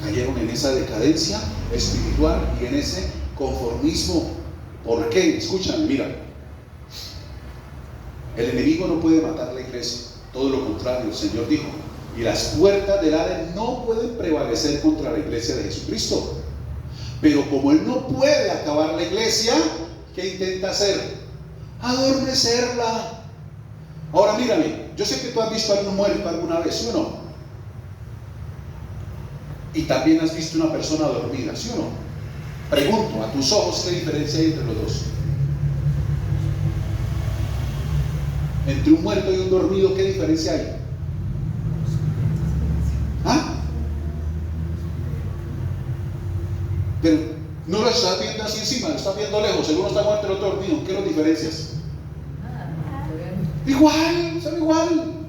S1: Cayeron en esa decadencia espiritual y en ese conformismo. ¿Por qué? Escuchan, mira. El enemigo no puede matar la iglesia, todo lo contrario. El Señor dijo: y las puertas del Hades no pueden prevalecer contra la iglesia de Jesucristo. Pero como Él no puede acabar la iglesia, ¿qué intenta hacer? Adormecerla. Ahora mírame, yo sé que tú has visto a algún muerto alguna vez, ¿sí o no? Y también has visto una persona dormida, ¿sí o no? Pregunto, a tus ojos, ¿qué diferencia hay entre los dos? Entre un muerto y un dormido, ¿qué diferencia hay? ¿Ah? Pero no lo estás viendo así encima, lo estás viendo lejos. El uno está muerto, el otro dormido. ¿Qué son las diferencias? Igual, son igual.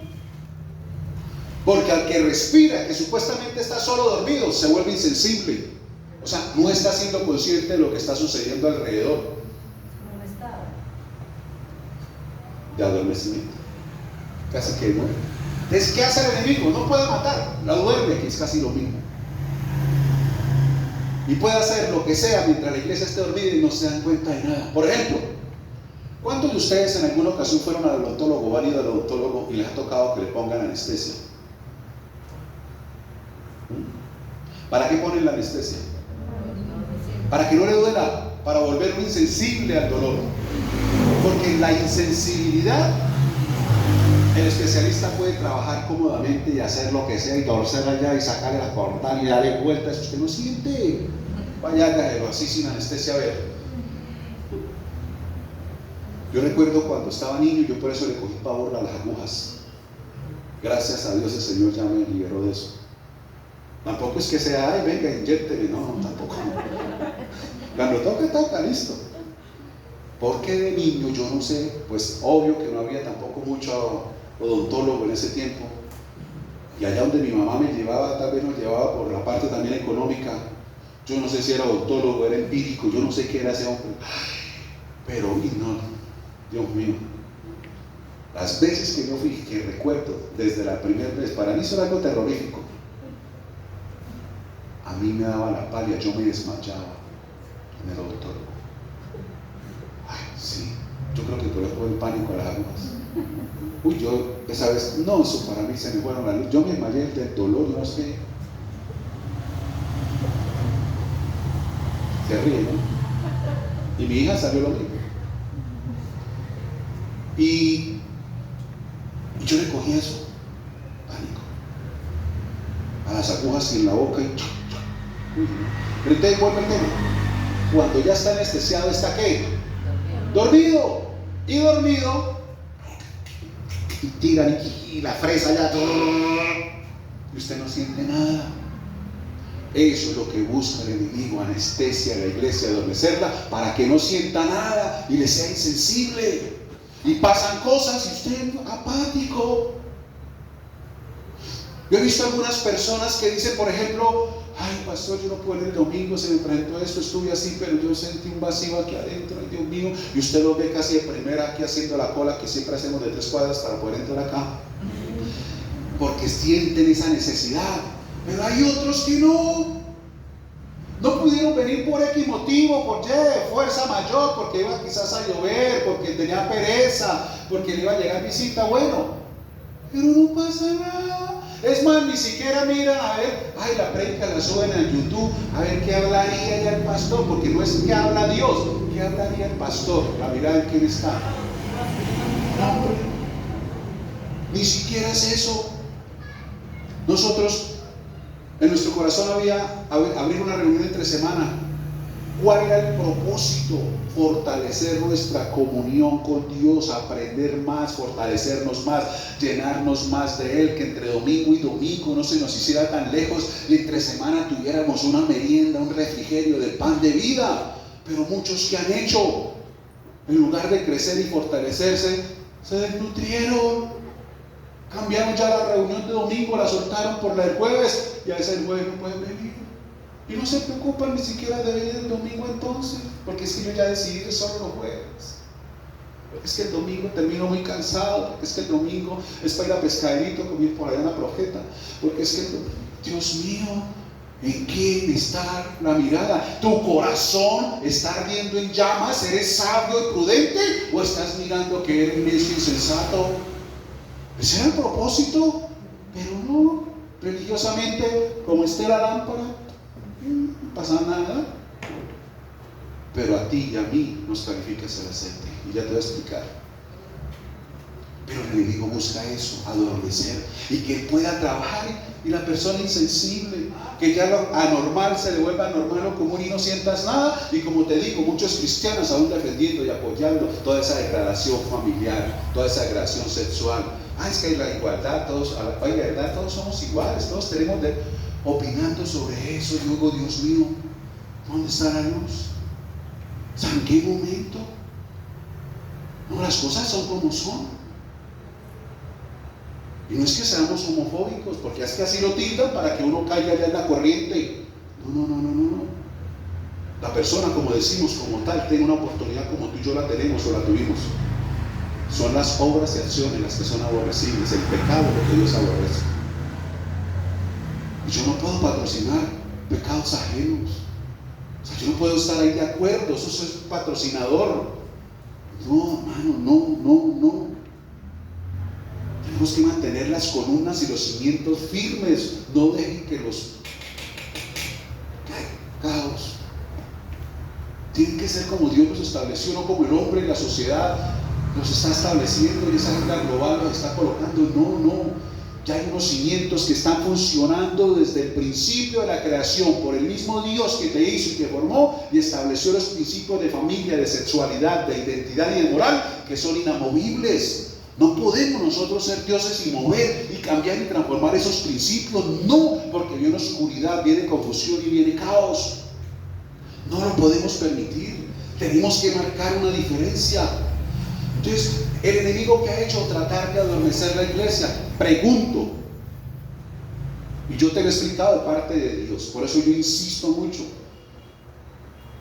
S1: Porque al que respira, que supuestamente está solo dormido, se vuelve insensible. O sea, no está siendo consciente de lo que está sucediendo alrededor. De adormecimiento. Casi que muere. Entonces, ¿qué hace el enemigo? No puede matar, la duerme, que es casi lo mismo. Y puede hacer lo que sea mientras la iglesia esté dormida y no se dan cuenta de nada. Por ejemplo, ¿cuántos de ustedes en alguna ocasión fueron al odontólogo o han ido al odontólogo y les ha tocado que le pongan anestesia? ¿Para qué ponen la anestesia? Para que no le duela, para volverlo insensible al dolor. Porque la insensibilidad, el especialista puede trabajar cómodamente y hacer lo que sea y torcer allá y sacarle la cortada y darle vueltas. Usted no siente. Vaya, hágalo así sin anestesia, a ver. Yo recuerdo cuando estaba niño, yo por eso le cogí pavor a las agujas. Gracias a Dios el Señor ya me liberó de eso. Tampoco es que sea, ay, venga, inyécteme. No, tampoco. Cuando toca, listo. Porque de niño, yo no sé, pues obvio que no había tampoco mucho odontólogo en ese tiempo. Y allá donde mi mamá me llevaba, tal vez nos llevaba por la parte también económica. Yo no sé si era odontólogo, era empírico, yo no sé qué era ese hombre. Pero, no, Dios mío. Las veces que yo fui, que recuerdo, desde la primera vez, para mí eso era algo terrorífico. A mí me daba la palia, yo me desmayaba en el doctor. Ay, sí, yo creo que por eso fue el pánico a las aguas. Uy, yo esa vez, no, eso para mí se me fueron la luz. Yo me desmayé del dolor, yo no sé. Se ríe, ¿no? Y mi hija salió lo mismo. Y yo le cogí eso, pánico, a las agujas en la boca y... Pero entonces vuelve el tema. Cuando ya está anestesiado, ¿está qué? Dormido. Y dormido, y tiran y la fresa ya todo, y usted no siente nada. Eso es lo que busca el enemigo: anestesia a la iglesia, adormecerla para que no sienta nada y le sea insensible. Y pasan cosas y usted es apático. Yo he visto algunas personas que dicen, por ejemplo: ay, pastor, yo no puedo ir el domingo, se me presentó esto, estuve así, pero yo sentí un vacío aquí adentro, ay, Dios mío. Y usted lo ve casi de primera aquí haciendo la cola que siempre hacemos de 3 cuadras para poder entrar acá, porque sienten esa necesidad. Pero hay otros que no pudieron venir por X motivo, por Y, fuerza mayor, porque iba quizás a llover, porque tenía pereza, porque le iba a llegar visita. Bueno, pero no pasa nada. Es más, ni siquiera miran a ver, ay, la prédica la suben a YouTube, a ver qué hablaría ya el pastor, porque no es que habla Dios, ¿qué hablaría el pastor? La mirada en quién está. No, ni siquiera es eso. Nosotros, en nuestro corazón había abrir una reunión entre semana. ¿Cuál era el propósito? Fortalecer nuestra comunión con Dios, aprender más, fortalecernos más, llenarnos más de Él, que entre domingo y domingo no se nos hiciera tan lejos y entre semana tuviéramos una merienda, un refrigerio de pan de vida. Pero muchos que han hecho, en lugar de crecer y fortalecerse, se desnutrieron. Cambiaron ya la reunión de domingo, la soltaron por la del jueves, y a ese el jueves no pueden venir. Y no se preocupan ni siquiera de venir el domingo entonces, porque es que yo ya decidí que solo los jueves. Porque es que el domingo termino muy cansado, porque es que el domingo es para ir a pescaderito, como ir por allá en la Profeta, porque es que, Dios mío, ¿en quién está la mirada? ¿Tu corazón está ardiendo en llamas? ¿Eres sabio y prudente? ¿O estás mirando que eres necio e insensato? Ese era el propósito, pero no, religiosamente, como esté la lámpara, no pasa nada. Pero a ti y a mí nos calificas el aceite, y ya te voy a explicar. Pero el enemigo busca eso, adormecer, y que él pueda trabajar, y la persona insensible, que ya lo anormal se le vuelva anormal o común y no sientas nada. Y como te digo, muchos cristianos aún defendiendo y apoyando toda esa degradación familiar, toda esa degradación sexual. Es que hay la igualdad, todos, hay verdad, todos somos iguales, todos tenemos opinando sobre eso. Yo digo, Dios mío, ¿dónde está la luz? ¿En qué momento? No, las cosas son como son. Y no es que seamos homofóbicos, porque es que así lo tildan para que uno caiga allá en la corriente. No. La persona, como decimos, como tal, tiene una oportunidad como tú y yo la tenemos o la tuvimos. Son las obras y acciones las que son aborrecibles, el pecado lo que Dios aborrece. Y yo no puedo patrocinar pecados ajenos. O sea, yo no puedo estar ahí de acuerdo, eso es patrocinador. No, hermano, no. Tenemos que mantener las columnas y los cimientos firmes. No dejen que los caos. Tienen que ser como Dios los estableció, no como el hombre en la sociedad los está estableciendo y esa agenda global los está colocando. No. Ya hay unos cimientos que están funcionando desde el principio de la creación por el mismo Dios que te hizo y te formó y estableció los principios de familia, de sexualidad, de identidad y de moral que son inamovibles. No podemos nosotros ser dioses y mover y cambiar y transformar esos principios. No, porque viene oscuridad, viene confusión y viene caos. No lo podemos permitir. Tenemos que marcar una diferencia. Entonces, el enemigo que ha hecho tratar de adormecer la iglesia, pregunto, y yo te lo he explicado de parte de Dios, por eso yo insisto mucho,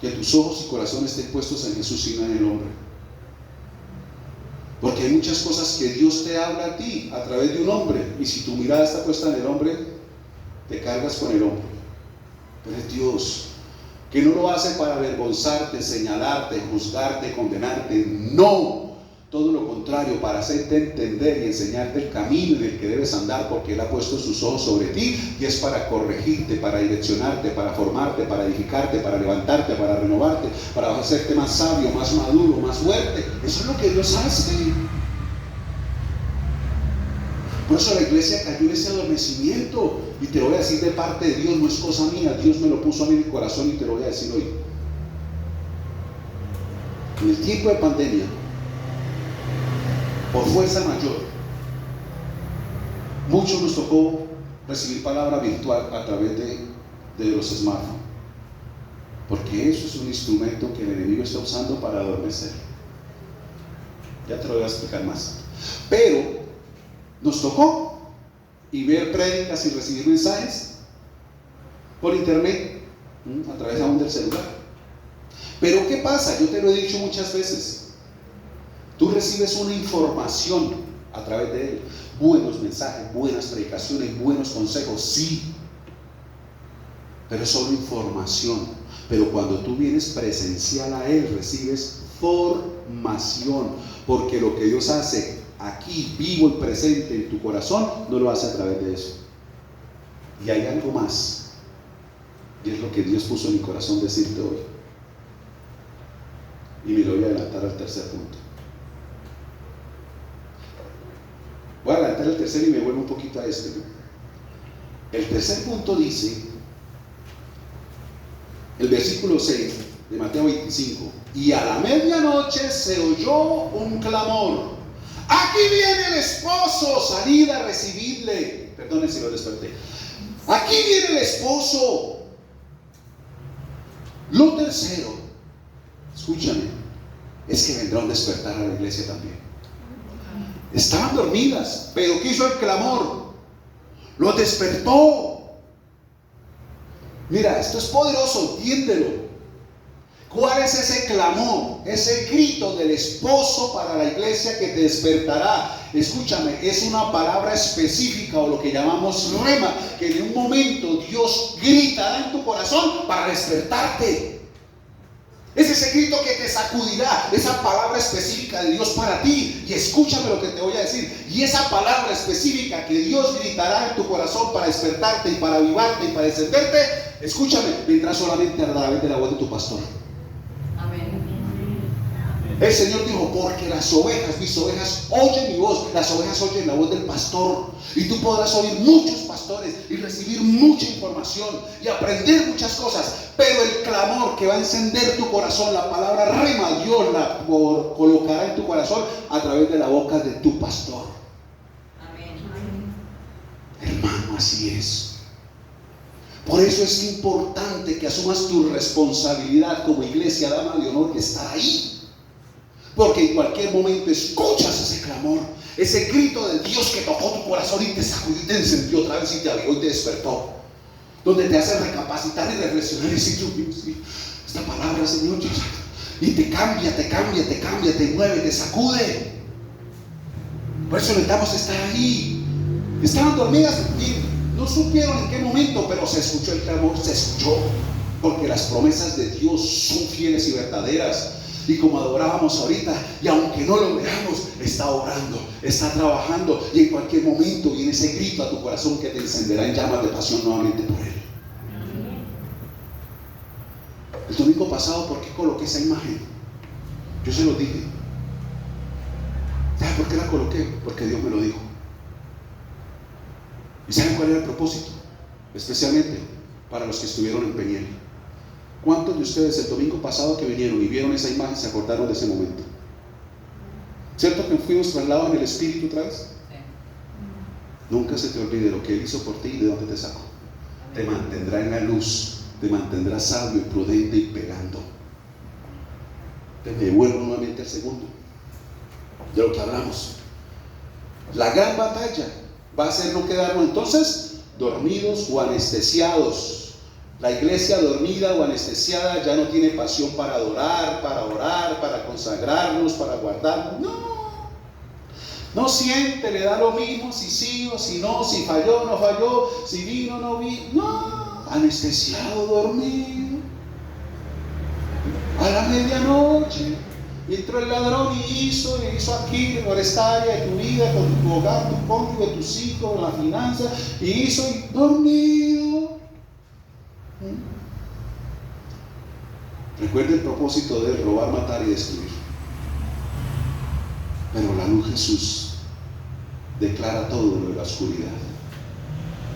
S1: que tus ojos y corazones estén puestos en Jesús y no en el hombre. Porque hay muchas cosas que Dios te habla a ti a través de un hombre, y si tu mirada está puesta en el hombre, te cargas con el hombre. Pero es Dios, que no lo hace para avergonzarte, señalarte, juzgarte, condenarte. No, todo lo contrario, para hacerte entender y enseñarte el camino en el que debes andar, porque Él ha puesto sus ojos sobre ti, y es para corregirte, para direccionarte, para formarte, para edificarte, para levantarte, para renovarte, para hacerte más sabio, más maduro, más fuerte. Eso es lo que Dios hace. Por eso la iglesia cayó en ese adormecimiento, y te lo voy a decir de parte de Dios, no es cosa mía, Dios me lo puso a mí en el corazón y te lo voy a decir hoy. En el tiempo de pandemia, por fuerza mayor, muchos nos tocó recibir palabra virtual a través de los smartphones, porque eso es un instrumento que el enemigo está usando para adormecer. Ya te lo voy a explicar más. Pero nos tocó y ver prédicas y recibir mensajes por internet, a través aún del celular. Pero ¿qué pasa? Yo te lo he dicho muchas veces. Tú recibes una información a través de él, buenos mensajes, buenas predicaciones, buenos consejos, sí, pero es solo información. Pero cuando tú vienes presencial a él, recibes formación, porque lo que Dios hace aquí, vivo y presente en tu corazón, no lo hace a través de eso. Y hay algo más, y es lo que Dios puso en mi corazón decirte hoy, y me lo voy a adelantar al tercer punto. Voy a adelantar el tercero y me vuelvo un poquito a este. El tercer punto dice, el versículo 6 de Mateo 25: y a la medianoche se oyó un clamor: aquí viene el esposo, salid a recibirle. Perdonen si lo desperté. Aquí viene el esposo. Lo tercero, escúchame, es que vendrá un despertar a la iglesia también. Estaban dormidas, pero ¿qué hizo el clamor? Lo despertó. Mira, esto es poderoso, entiéndelo. ¿Cuál es ese clamor? Ese grito del esposo para la iglesia que te despertará. Escúchame, es una palabra específica, o lo que llamamos rema, que en un momento Dios gritará en tu corazón para despertarte. Es ese grito que te sacudirá, esa palabra específica de Dios para ti. Y escúchame lo que te voy a decir. Y esa palabra específica que Dios gritará en tu corazón para despertarte y para avivarte y para encenderte, escúchame, vendrá solamente a través de la voz de tu pastor.
S2: Amén.
S1: El Señor dijo: porque las ovejas, mis ovejas, oyen mi voz. Las ovejas oyen la voz del pastor. Y tú podrás oír muchos pastores y recibir mucha información y aprender muchas cosas, pero el clamor que va a encender tu corazón, la palabra rema, Dios la colocará en tu corazón a través de la boca de tu pastor.
S2: Amén.
S1: Hermano, así es. Por eso es importante que asumas tu responsabilidad como iglesia, dama de honor, que está ahí. Porque en cualquier momento escuchas ese clamor, ese grito de Dios que tocó tu corazón y te sacudió y te encendió otra vez y te avivó y te despertó. Donde te hace recapacitar y reflexionar y decir: Dios mío, sí, esta palabra, Señor, y te cambia, te mueve, te sacude. Por eso necesitamos estar ahí. Estaban dormidas y no supieron en qué momento, pero se escuchó el clamor, se escuchó. Porque las promesas de Dios son fieles y verdaderas. Y como adorábamos ahorita, y aunque no lo veamos, está orando, está trabajando, y en cualquier momento viene ese grito a tu corazón que te encenderá en llamas de pasión nuevamente por Él. El domingo pasado, ¿por qué coloqué esa imagen? Yo se lo dije. ¿Sabes por qué la coloqué? Porque Dios me lo dijo. ¿Y saben cuál era el propósito? Especialmente para los que estuvieron en Peñel. ¿Cuántos de ustedes el domingo pasado que vinieron y vieron esa imagen se acordaron de ese momento? ¿Cierto que fuimos trasladados en el Espíritu otra vez? Sí. Nunca se te olvide lo que Él hizo por ti y de dónde te sacó. Te mantendrá en la luz, te mantendrá sabio y prudente y pegando. Te devuelvo nuevamente al segundo de lo que hablamos. La gran batalla va a ser no quedarnos entonces dormidos o anestesiados. La iglesia dormida o anestesiada ya no tiene pasión para adorar, para orar, para consagrarnos, para guardarnos. No. No siente, le da lo mismo si sí o si no, si falló o no falló, si vino o no vino. No, anestesiado, dormido. A la medianoche entró el ladrón y hizo aquí por esta área de tu vida, con tu hogar, tu cónyuge, tus hijos, la finanza, y hizo dormido. Recuerda el propósito de robar, matar y destruir. Pero la luz Jesús declara todo lo de la oscuridad,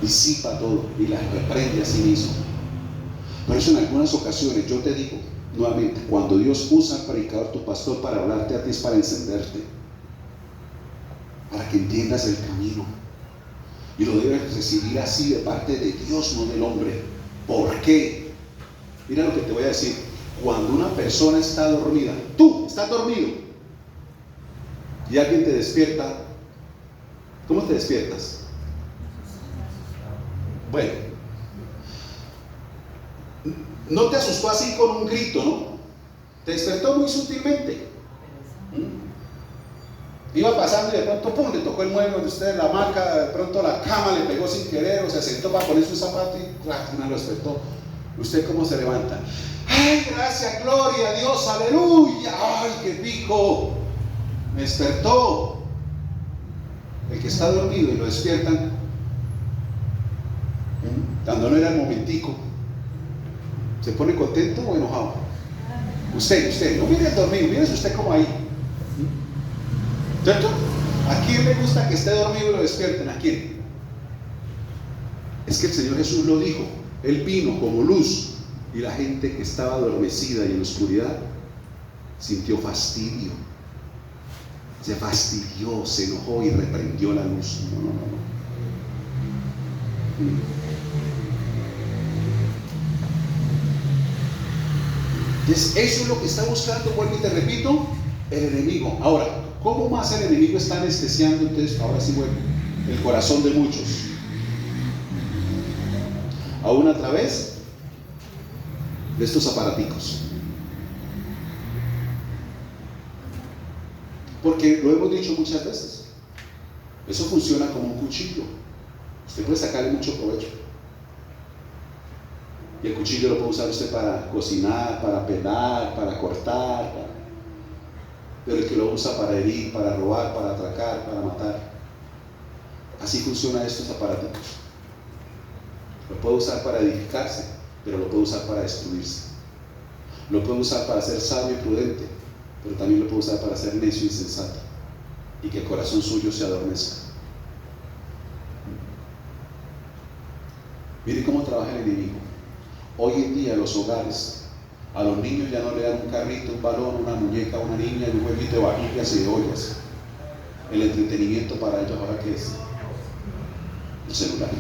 S1: disipa todo y la reprende a sí mismo. Por eso en algunas ocasiones yo te digo nuevamente, cuando Dios usa al predicador, tu pastor, para hablarte a ti, es para encenderte, para que entiendas el camino, y lo debes recibir así de parte de Dios, no del hombre. ¿Por qué? Mira lo que te voy a decir. Cuando una persona está dormida, tú estás dormido y alguien te despierta, ¿cómo te despiertas? Bueno, no te asustó así con un grito, ¿no? Te despertó muy sutilmente. Iba pasando y de pronto, ¡pum!, le tocó el mueble donde usted, la hamaca, de pronto la cama le pegó sin querer, o se sentó para poner su zapato y lo despertó. ¿Usted cómo se levanta? ¡Ay, gracias, gloria a Dios, aleluya! ¡Ay, qué rico! Me despertó. El que está dormido y lo despiertan, cuando no era el momentico, ¿se pone contento o enojado? Usted, no mire a dormir, mire usted como ahí. ¿Cierto? ¿A quién le gusta que esté dormido y lo despierten? ¿A quién? Es que el Señor Jesús lo dijo. Él vino como luz y la gente que estaba adormecida y en oscuridad sintió fastidio. Se fastidió, se enojó y reprendió la luz. No. Entonces, eso es lo que está buscando, vuelvo y te repito, el enemigo. Ahora, ¿cómo más el enemigo está anestesiando? Entonces, ahora sí vuelvo, el corazón de muchos. Aún a través de estos aparaticos. Porque lo hemos dicho muchas veces, eso funciona como un cuchillo. Usted puede sacarle mucho provecho. Y el cuchillo lo puede usar usted para cocinar, para pelar, para cortar, pero el que lo usa para herir, para robar, para atracar, para matar. Así funcionan estos aparatos. Lo puede usar para edificarse, pero lo puede usar para destruirse. Lo puede usar para ser sabio y prudente, pero también lo puede usar para ser necio y insensato, y que el corazón suyo se adormezca. Mire cómo trabaja el enemigo. Hoy en día en los hogares, a los niños ya no le dan un carrito, un balón, una muñeca, una niña y un jueguito de vajillas y de ollas. El entretenimiento para ellos ahora, ¿qué es? El celular.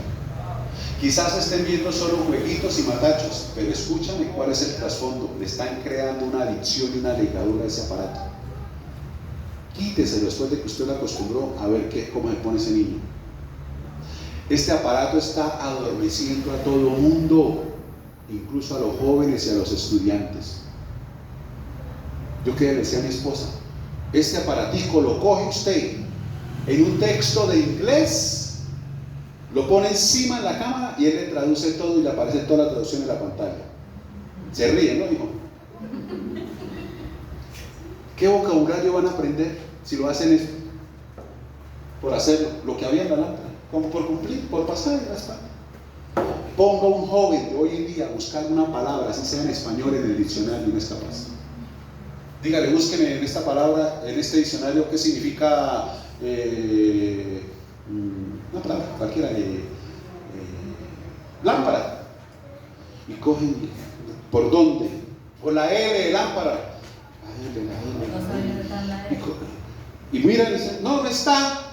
S1: Quizás estén viendo solo jueguitos y matachos, pero escúchame cuál es el trasfondo. Le están creando una adicción y una ligadura a ese aparato. Quíteselo después de que usted lo acostumbró a ver cómo se pone ese niño. Este aparato está adormeciendo a todo mundo, incluso a los jóvenes y a los estudiantes. Yo que le decía a mi esposa, este aparatico lo coge usted en un texto de inglés, lo pone encima en la cámara y él le traduce todo y le aparece toda la traducción en la pantalla. Se ríe, ¿no, hijo? ¿Qué vocabulario van a aprender si lo hacen eso? Por hacerlo, lo que había en la lámpara, como por cumplir, por pasar y la espalda. Ponga a un joven de hoy en día a buscar una palabra, así sea en español, en el diccionario, y no es capaz. Dígale, búsqueme en esta palabra, en este diccionario, qué significa una palabra cualquiera, lámpara. Y cogen, ¿por dónde? Por la L de lámpara. Y miran y dicen, no está.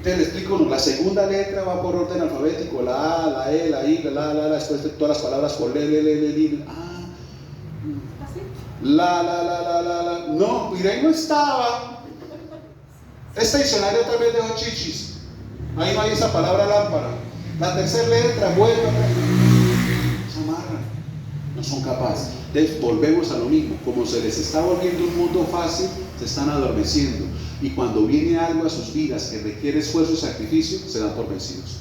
S1: Te le explico, la segunda letra va por orden alfabético, la A, la E, la I, la después de todas las palabras por la. No, mira, ahí no estaba. Este diccionario tal vez dejó chichis. Ahí no hay esa palabra lámpara. La tercera letra vuelve. Se amarran. No son capaces. Entonces volvemos a lo mismo. Como se les está volviendo un mundo fácil, se están adormeciendo. Y cuando viene algo a sus vidas que requiere esfuerzo y sacrificio, se dan por vencidos.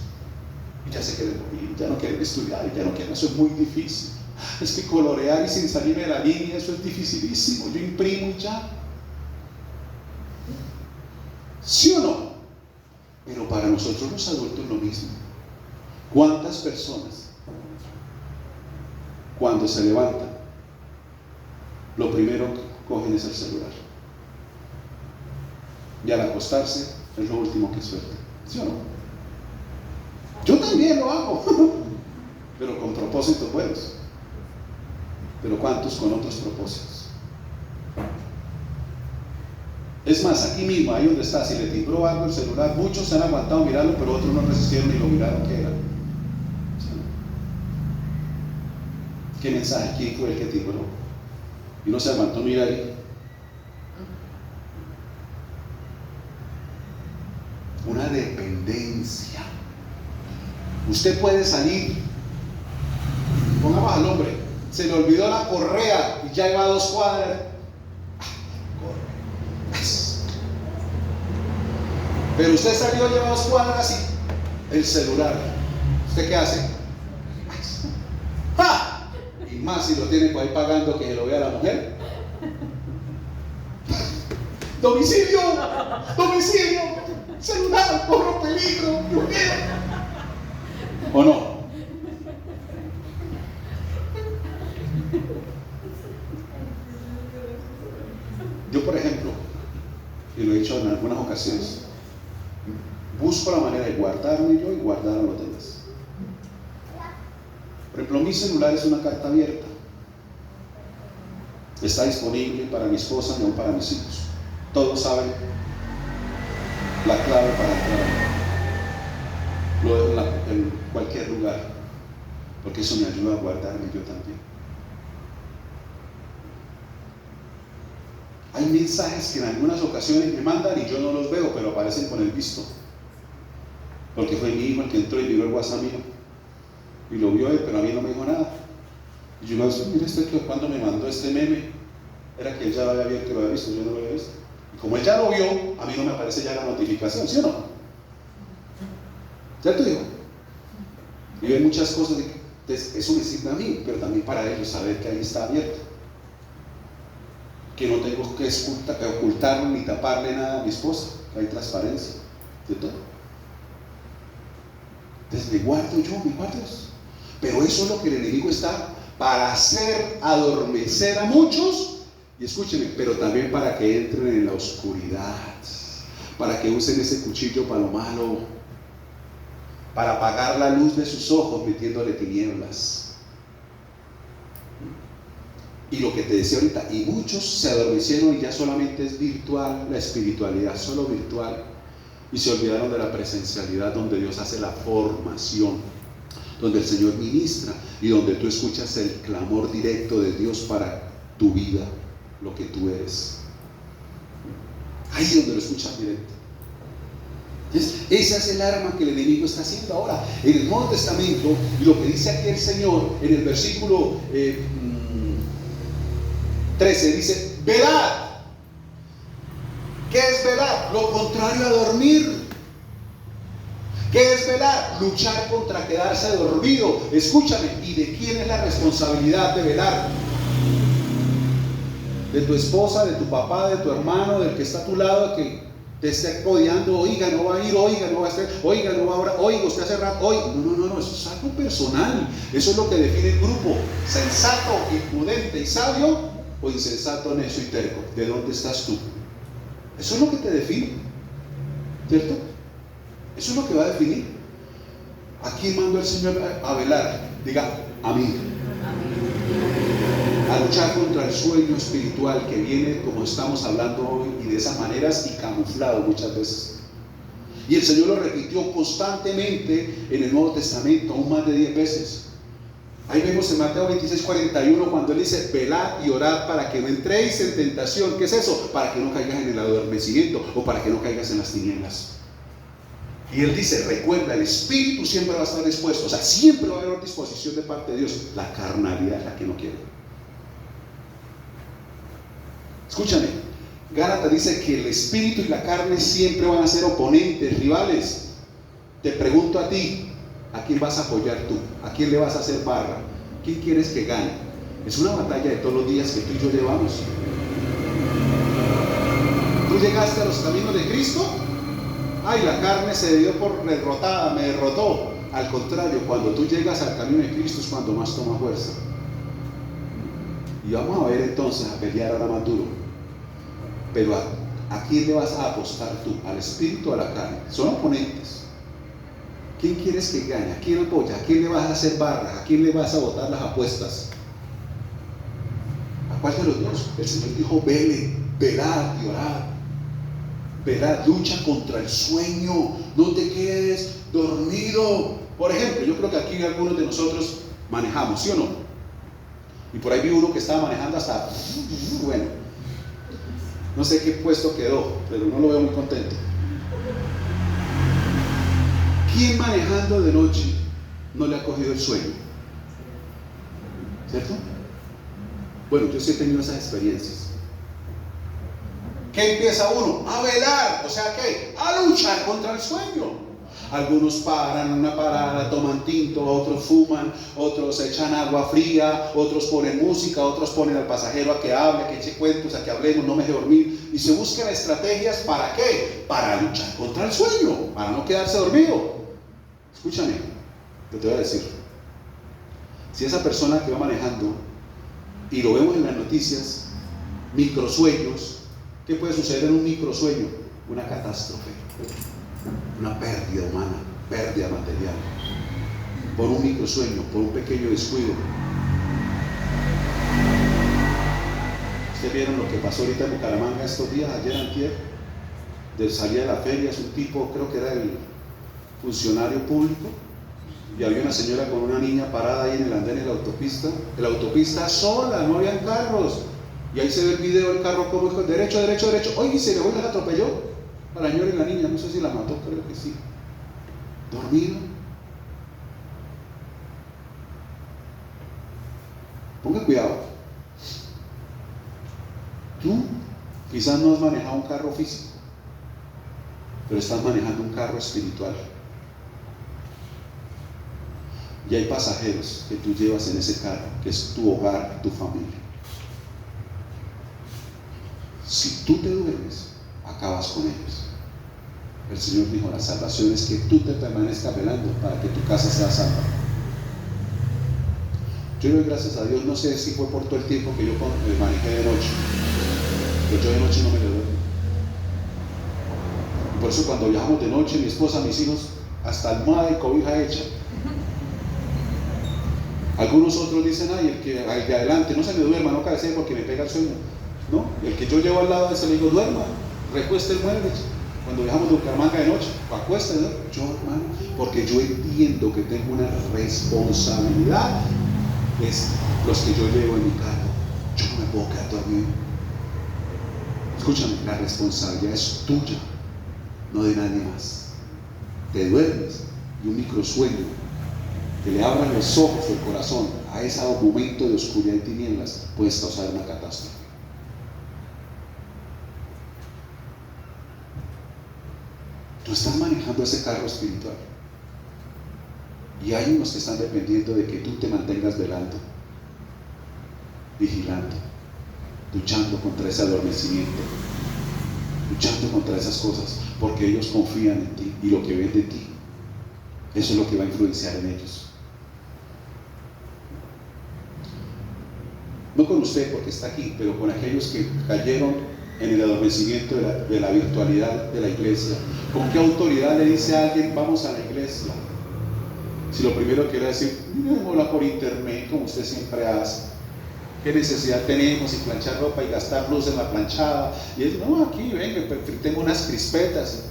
S1: Y ya se quieren morir, ya no quieren estudiar, ya no quieren, eso es muy difícil. Es que colorear y sin salir de la línea, eso es dificilísimo. Yo imprimo y ya. ¿Sí o no? Pero para nosotros los adultos lo mismo. ¿Cuántas personas, cuando se levantan, lo primero que cogen es el celular? Y al acostarse es lo último que sueltan? ¿Sí o no? Yo también lo hago, pero con propósitos buenos. Pero ¿cuántos con otros propósitos? Es más, aquí mismo, ahí donde está, si le timbró algo el celular, muchos se han aguantado mirarlo, pero otros no resistieron y lo miraron que era. ¿Qué mensaje? ¿Quién fue el que timbró? Y no se aguantó mirar ahí. Una dependencia. Usted puede salir, pongamos al hombre, se le olvidó la correa y ya iba a 2 cuadras. Pero usted salió, lleva 2 cuadras y el celular. ¿Usted qué hace? ¡Ja! Y más si lo tiene por ahí pagando que se lo vea la mujer. ¡Domicilio! ¡Domicilio! ¡Celular! ¡Corro peligro! ¿O no? Yo, por ejemplo, y lo he hecho en algunas ocasiones, busco la manera de guardarme yo y guardar a los demás. Por ejemplo, mi celular es una carta abierta. Está disponible para mi esposa y aún para mis hijos. Todos saben la clave para entrar. Lo dejo en cualquier lugar, porque eso me ayuda a guardarme yo también. Hay mensajes que en algunas ocasiones me mandan y yo no los veo, pero aparecen con el visto. Porque fue mi hijo el que entró y vio el WhatsApp mío. Y lo vio él, pero a mí no me dijo nada. Y yo le dije, mira, cuando me mandó este meme, era que él ya lo había abierto y lo había visto, yo no lo había visto. Y como él ya lo vio, a mí no me aparece ya la notificación, ¿sí o no? ¿Cierto, hijo? Y ven muchas cosas, eso me sirve a mí, pero también para ellos saber que ahí está abierto. Que no tengo que ocultarle ni taparle nada a mi esposa, que hay transparencia, ¿cierto? Entonces me guardo eso. Pero eso es lo que el enemigo está para hacer adormecer a muchos, y escúchenme, pero también para que entren en la oscuridad, para que usen ese cuchillo para lo malo, para apagar la luz de sus ojos metiéndole tinieblas. Y lo que te decía ahorita, y muchos se adormecieron y ya solamente es virtual la espiritualidad, solo virtual, y se olvidaron de la presencialidad donde Dios hace la formación, donde el Señor ministra y donde tú escuchas el clamor directo de Dios para tu vida, lo que tú eres. Ahí es donde lo escuchas directo. Entonces, esa es el arma que el enemigo está haciendo ahora. En el Nuevo Testamento, y lo que dice aquí el Señor en el versículo 13, dice: velad. ¿Qué es velar? Lo contrario a dormir. ¿Qué es velar? Luchar contra quedarse dormido. Escúchame, ¿y de quién es la responsabilidad de velar? De tu esposa, de tu papá, de tu hermano, del que está a tu lado, que te esté rodeando. Oiga, no va a ir, oiga, no va a hacer, oiga, no va ahora, oiga, usted hace rato, oiga. No, eso es algo personal. Eso es lo que define el grupo: sensato, imprudente y sabio, o insensato, necio y terco. ¿De dónde estás tú? Eso es lo que te define, ¿cierto? Eso es lo que va a definir. Aquí mando al Señor a velar. Diga amén. A luchar contra el sueño espiritual que viene, como estamos hablando hoy, y de esas maneras, y camuflado muchas veces. Y el Señor lo repitió constantemente en el Nuevo Testamento, aún más de 10 veces. Ahí vemos en Mateo 26:41 cuando Él dice: velad y orad para que no entréis en tentación. ¿Qué es eso? Para que no caigas en el adormecimiento, o para que no caigas en las tinieblas. Y Él dice: recuerda, el espíritu siempre va a estar dispuesto. O sea, siempre va a haber disposición de parte de Dios. La carnalidad es la que no quiere. Escúchame, Gálatas dice que el espíritu y la carne siempre van a ser oponentes, rivales. Te pregunto a ti, ¿a quién vas a apoyar tú? ¿A quién le vas a hacer barra? ¿Quién quieres que gane? Es una batalla de todos los días que tú y yo llevamos. ¿Tú llegaste a los caminos de Cristo? Ay, la carne se dio por derrotada, me derrotó. Al contrario, cuando tú llegas al camino de Cristo es cuando más toma fuerza. Y vamos a ver entonces a pelear ahora más duro. Pero ¿a quién le vas a apostar tú? ¿Al espíritu o a la carne? Son oponentes. ¿Quién quieres que gane? ¿A quién apoya? ¿A quién le vas a hacer barra? ¿A quién le vas a botar las apuestas? ¿A cuál de los dos? El Señor dijo, vele, velad y orad. Velad, lucha contra el sueño. No te quedes dormido. Por ejemplo, yo creo que aquí algunos de nosotros manejamos, ¿sí o no? Y por ahí vi uno que estaba manejando hasta, bueno, no sé qué puesto quedó, pero no lo veo muy contento. ¿Quién manejando de noche no le ha cogido el sueño? ¿Cierto? Bueno, yo sí he tenido esas experiencias. ¿Qué empieza uno? A velar, o sea, ¿qué? A luchar contra el sueño. Algunos paran en una parada, toman tinto, otros fuman, otros echan agua fría, otros ponen música, otros ponen al pasajero a que hable, que eche cuentos, a que hablemos, no me deje dormir. Y se buscan estrategias, ¿para qué? Para luchar contra el sueño, para no quedarse dormido. Escúchame, te voy a decir. Si esa persona que va manejando, y lo vemos en las noticias, microsueños, ¿qué puede suceder en un microsueño? Una catástrofe, una pérdida humana, pérdida material, por un microsueño, por un pequeño descuido. ¿Ustedes vieron lo que pasó ahorita en Bucaramanga estos días, ayer, antier? Salía de la feria, es un tipo, creo que era el funcionario público, y había una señora con una niña parada ahí en el andén de la autopista sola, no habían carros, y ahí se ve el video del carro como dijo, derecho, derecho, derecho, oye, se le fue y la atropelló a la señora y la niña, no sé si la mató, creo que sí, dormido. Ponga cuidado, tú quizás no has manejado un carro físico, pero estás manejando un carro espiritual. Y hay pasajeros que tú llevas en ese carro, que es tu hogar, tu familia. Si tú te duermes, acabas con ellos. El Señor dijo, la salvación es que tú te permanezcas velando para que tu casa sea salva. Yo doy gracias a Dios, no sé si fue por todo el tiempo que yo manejé de noche, pero yo de noche no me duermo. Y por eso cuando viajamos de noche, mi esposa, mis hijos, hasta almohada y cobija hecha. Algunos otros dicen, ay, el que adelante no se me duerma, no cabecee porque me pega el sueño. No, el que yo llevo al lado de ese le digo, duerma, recueste el mueble. Cuando viajamos de Bucaramanga de noche, acueste, ¿no? Yo, hermano, porque yo entiendo que tengo una responsabilidad, es los que yo llevo en mi carro. Yo no me puedo quedar dormido. Escúchame, la responsabilidad es tuya, no de nadie más. Te duermes y un microsueño que le abran los ojos del corazón a ese momento de oscuridad y tinieblas puedes causar una catástrofe. Tú estás manejando ese carro espiritual y hay unos que están dependiendo de que tú te mantengas velando, vigilando, luchando contra ese adormecimiento, luchando contra esas cosas, porque ellos confían en ti y lo que ven de ti, eso es lo que va a influenciar en ellos. No con usted porque está aquí, pero con aquellos que cayeron en el adormecimiento de la virtualidad de la iglesia. ¿Con qué autoridad le dice a alguien vamos a la iglesia? Si lo primero que quiere decir, miremosla por internet como usted siempre hace. ¿Qué necesidad tenemos? Y planchar ropa y gastar luz en la planchada. Y es, no, aquí venga, tengo unas crispetas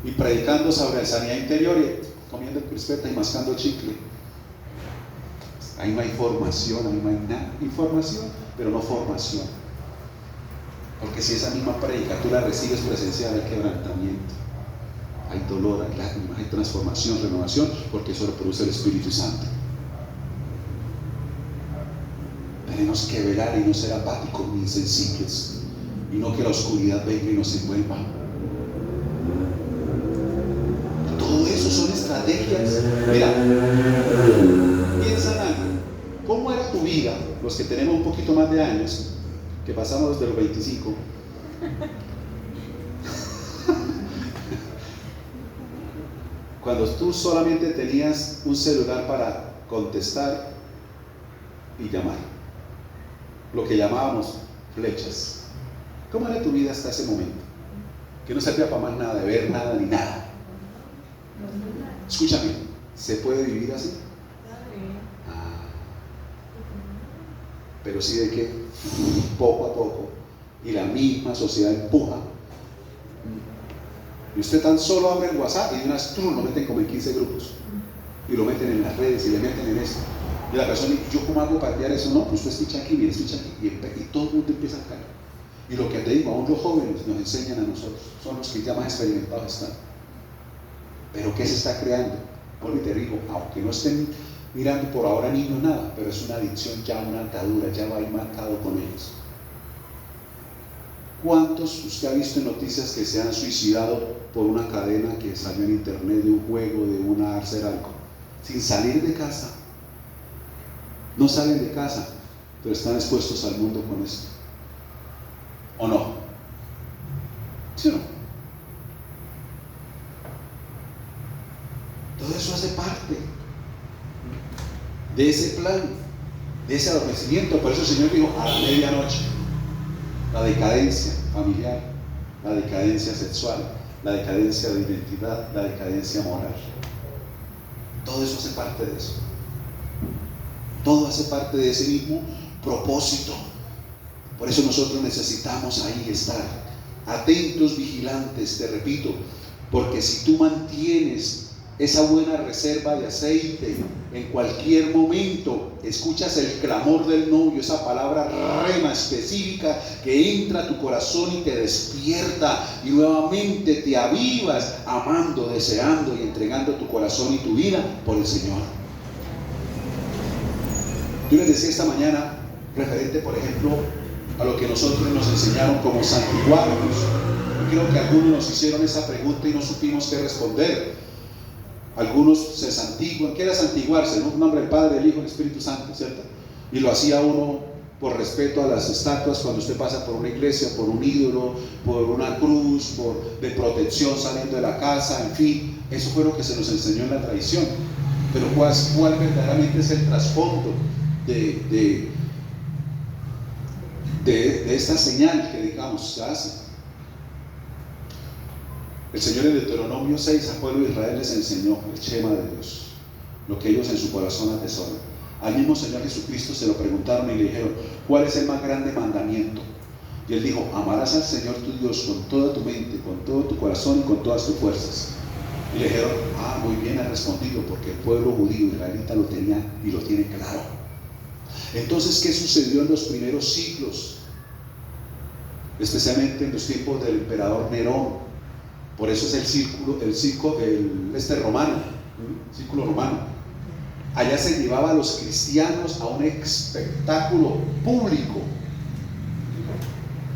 S1: y predicando sobre sanidad interior y comiendo crispetas y mascando chicle. Ahí no hay formación, ahí no hay nada. Información, pero no formación. Porque si esa misma prédica tú la recibes presencial, hay quebrantamiento, hay dolor, hay lágrimas, hay transformación, renovación, porque eso lo produce el Espíritu Santo. Tenemos que velar y no ser apáticos ni insensibles. y no que la oscuridad venga y nos envuelva. Todo eso son estrategias. Mira, piensa en algo. ¿Cómo era tu vida? Los que tenemos un poquito más de años, que pasamos desde los 25. Cuando tú solamente tenías un celular para contestar y llamar, lo que llamábamos flechas. ¿Cómo era tu vida hasta ese momento? Que no servía para más nada, de ver nada ni nada. Escúchame, ¿se puede vivir así? Pero sí de que poco a poco, y la misma sociedad empuja. Y usted tan solo abre el WhatsApp y de unas lo meten como en 15 grupos. Y lo meten en las redes y le meten en esto. Y la persona, ¿yo cómo hago para enviar eso? No, pues usted escucha aquí, mire, escucha aquí. Y todo el mundo empieza a caer. Y lo que te digo, aún los jóvenes nos enseñan a nosotros. Son los que ya más experimentados están. Pero ¿qué se está creando? Bueno, y te digo, aunque no estén mirando por ahora niños nada, pero es una adicción ya, una atadura, ya va a ir marcado con ellos. ¿Cuántos usted ha visto en noticias que se han suicidado por una cadena que salió en internet de un juego, de una hacer algo? Sin salir de casa. No salen de casa, pero están expuestos al mundo con esto. ¿O no? ¿Sí o no? Todo eso hace parte de ese plan, de ese adormecimiento. Por eso el Señor dijo, a la medianoche, la decadencia familiar, la decadencia sexual, la decadencia de identidad, la decadencia moral. Todo eso hace parte de eso. Todo hace parte de ese mismo propósito. Por eso nosotros necesitamos ahí estar atentos, vigilantes, te repito, porque si tú mantienes esa buena reserva de aceite, en cualquier momento escuchas el clamor del novio, esa palabra rema específica que entra a tu corazón y te despierta, y nuevamente te avivas amando, deseando y entregando tu corazón y tu vida por el Señor. Yo les decía esta mañana, referente por ejemplo a lo que nosotros nos enseñaron como santiguarnos. Yo creo que algunos nos hicieron esa pregunta y no supimos qué responder. Algunos se santiguan. ¿Qué era santiguarse? ¿No? En nombre del Padre, del Hijo y del Espíritu Santo, ¿cierto? Y lo hacía uno por respeto a las estatuas. Cuando usted pasa por una iglesia, por un ídolo, por una cruz, de protección saliendo de la casa, en fin, eso fue lo que se nos enseñó en la tradición. Pero ¿cuál verdaderamente es el trasfondo de esta señal que, digamos, se hace? El Señor en Deuteronomio 6 al pueblo de Israel les enseñó el Shema de Dios, lo que ellos en su corazón atesoran. Al mismo Señor Jesucristo se lo preguntaron y le dijeron, ¿cuál es el más grande mandamiento? Y él dijo, amarás al Señor tu Dios con toda tu mente, con todo tu corazón y con todas tus fuerzas. Y le dijeron, muy bien ha respondido, porque el pueblo judío israelita lo tenía y lo tiene claro. Entonces, ¿qué sucedió en los primeros siglos? Especialmente en los tiempos del emperador Nerón. Por eso es el círculo romano. Allá se llevaba a los cristianos a un espectáculo público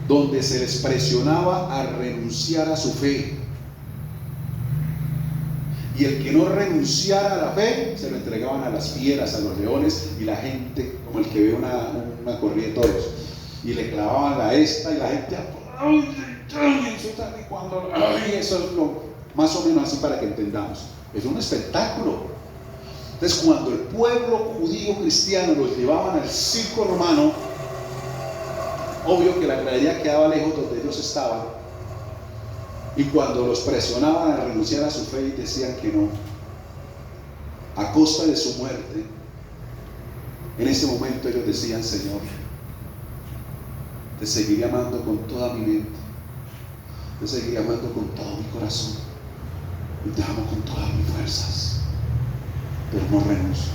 S1: donde se les presionaba a renunciar a su fe. Y el que no renunciara a la fe se lo entregaban a las fieras, a los leones, y la gente, como el que ve una corrida de toros, y le clavaban la esta y la gente eso es lo más o menos así para que entendamos. Es un espectáculo. Entonces, cuando el pueblo judío cristiano los llevaban al circo romano, obvio que la gradería quedaba lejos donde ellos estaban, y cuando los presionaban a renunciar a su fe y decían que no, a costa de su muerte, en ese momento ellos decían, Señor, te seguiré amando con toda mi mente, te seguiré amando con todo mi corazón, y te amo con todas mis fuerzas, pero no renuncio.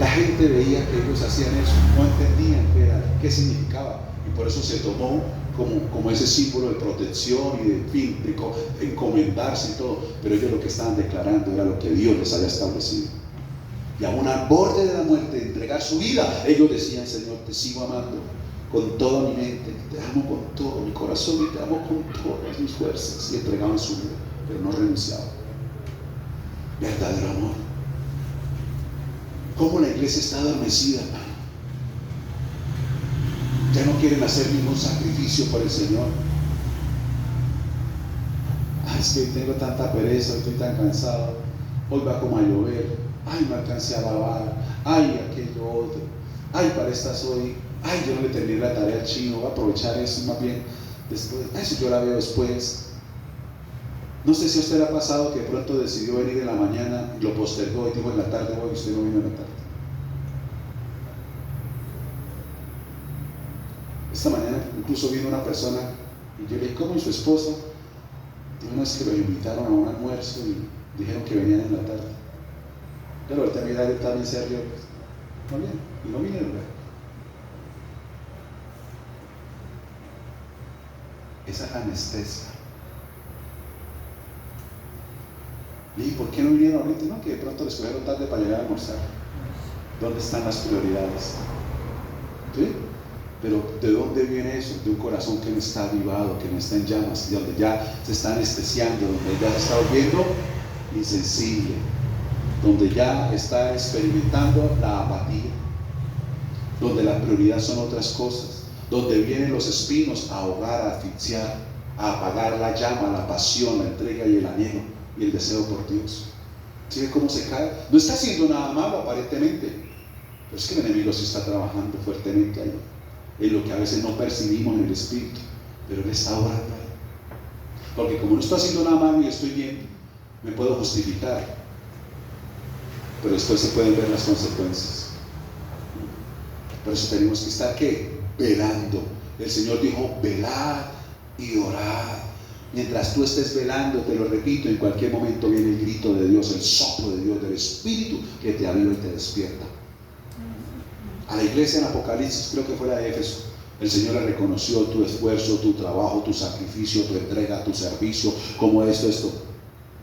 S1: La gente veía que ellos hacían eso, no entendían qué significaba, y por eso se tomó como ese símbolo de protección y de encomendarse y todo, pero ellos lo que estaban declarando era lo que Dios les había establecido. Y aún al borde de la muerte, de entregar su vida, ellos decían, Señor, te sigo amando con toda mi mente, te amo con todo mi corazón y te amo con todas mis fuerzas, y entregaban su vida, pero no renunciaban. Verdadero amor. ¿Cómo la iglesia está adormecida, hermano? Ya no quieren hacer ningún sacrificio por el Señor. Ay, es que tengo tanta pereza, estoy tan cansado, hoy va como a llover, ay, no alcancé a lavar, ay, aquello otro, ay, para estas hoy, ay, yo no le terminé la tarea al chino, voy a aprovechar eso más bien después, eso yo la veo después. No sé si a usted le ha pasado que de pronto decidió venir en la mañana y lo postergó y dijo en la tarde voy, y usted no vino en la tarde. Esta mañana incluso vino una persona y yo le dije, ¿cómo y su esposa? Y una vez que lo invitaron a un almuerzo y dijeron que venían en la tarde. Yo lo volteé a mirar y también se rió. No bien, y no vinieron. Esa es la anestesia. Le dije, ¿por qué no vinieron ahorita? No, que de pronto les cogieron tarde para llegar a almorzar. ¿Dónde están las prioridades? ¿Sí? Pero ¿de dónde viene eso? De un corazón que no está avivado, que no está en llamas, donde ya se está anestesiando, donde ya se está volviendo insensible, donde ya está experimentando la apatía, donde la prioridad son otras cosas, donde vienen los espinos a ahogar, a asfixiar, a apagar la llama, la pasión, la entrega y el anhelo y el deseo por Dios. ¿Sí ve cómo se cae? No está haciendo nada malo aparentemente, pero es que el enemigo sí está trabajando fuertemente ahí, en lo que a veces no percibimos en el espíritu, pero él está orando ahí. Porque como no estoy haciendo nada malo y estoy bien, me puedo justificar, pero después se pueden ver las consecuencias. Por eso tenemos que estar, ¿qué? Velando. El Señor dijo, velad y orad. Mientras tú estés velando, te lo repito, en cualquier momento viene el grito de Dios, el soplo de Dios, del Espíritu que te aviva y te despierta. A la iglesia en Apocalipsis, creo que fue la de Éfeso, el Señor le reconoció tu esfuerzo, tu trabajo, tu sacrificio, tu entrega, tu servicio, como esto.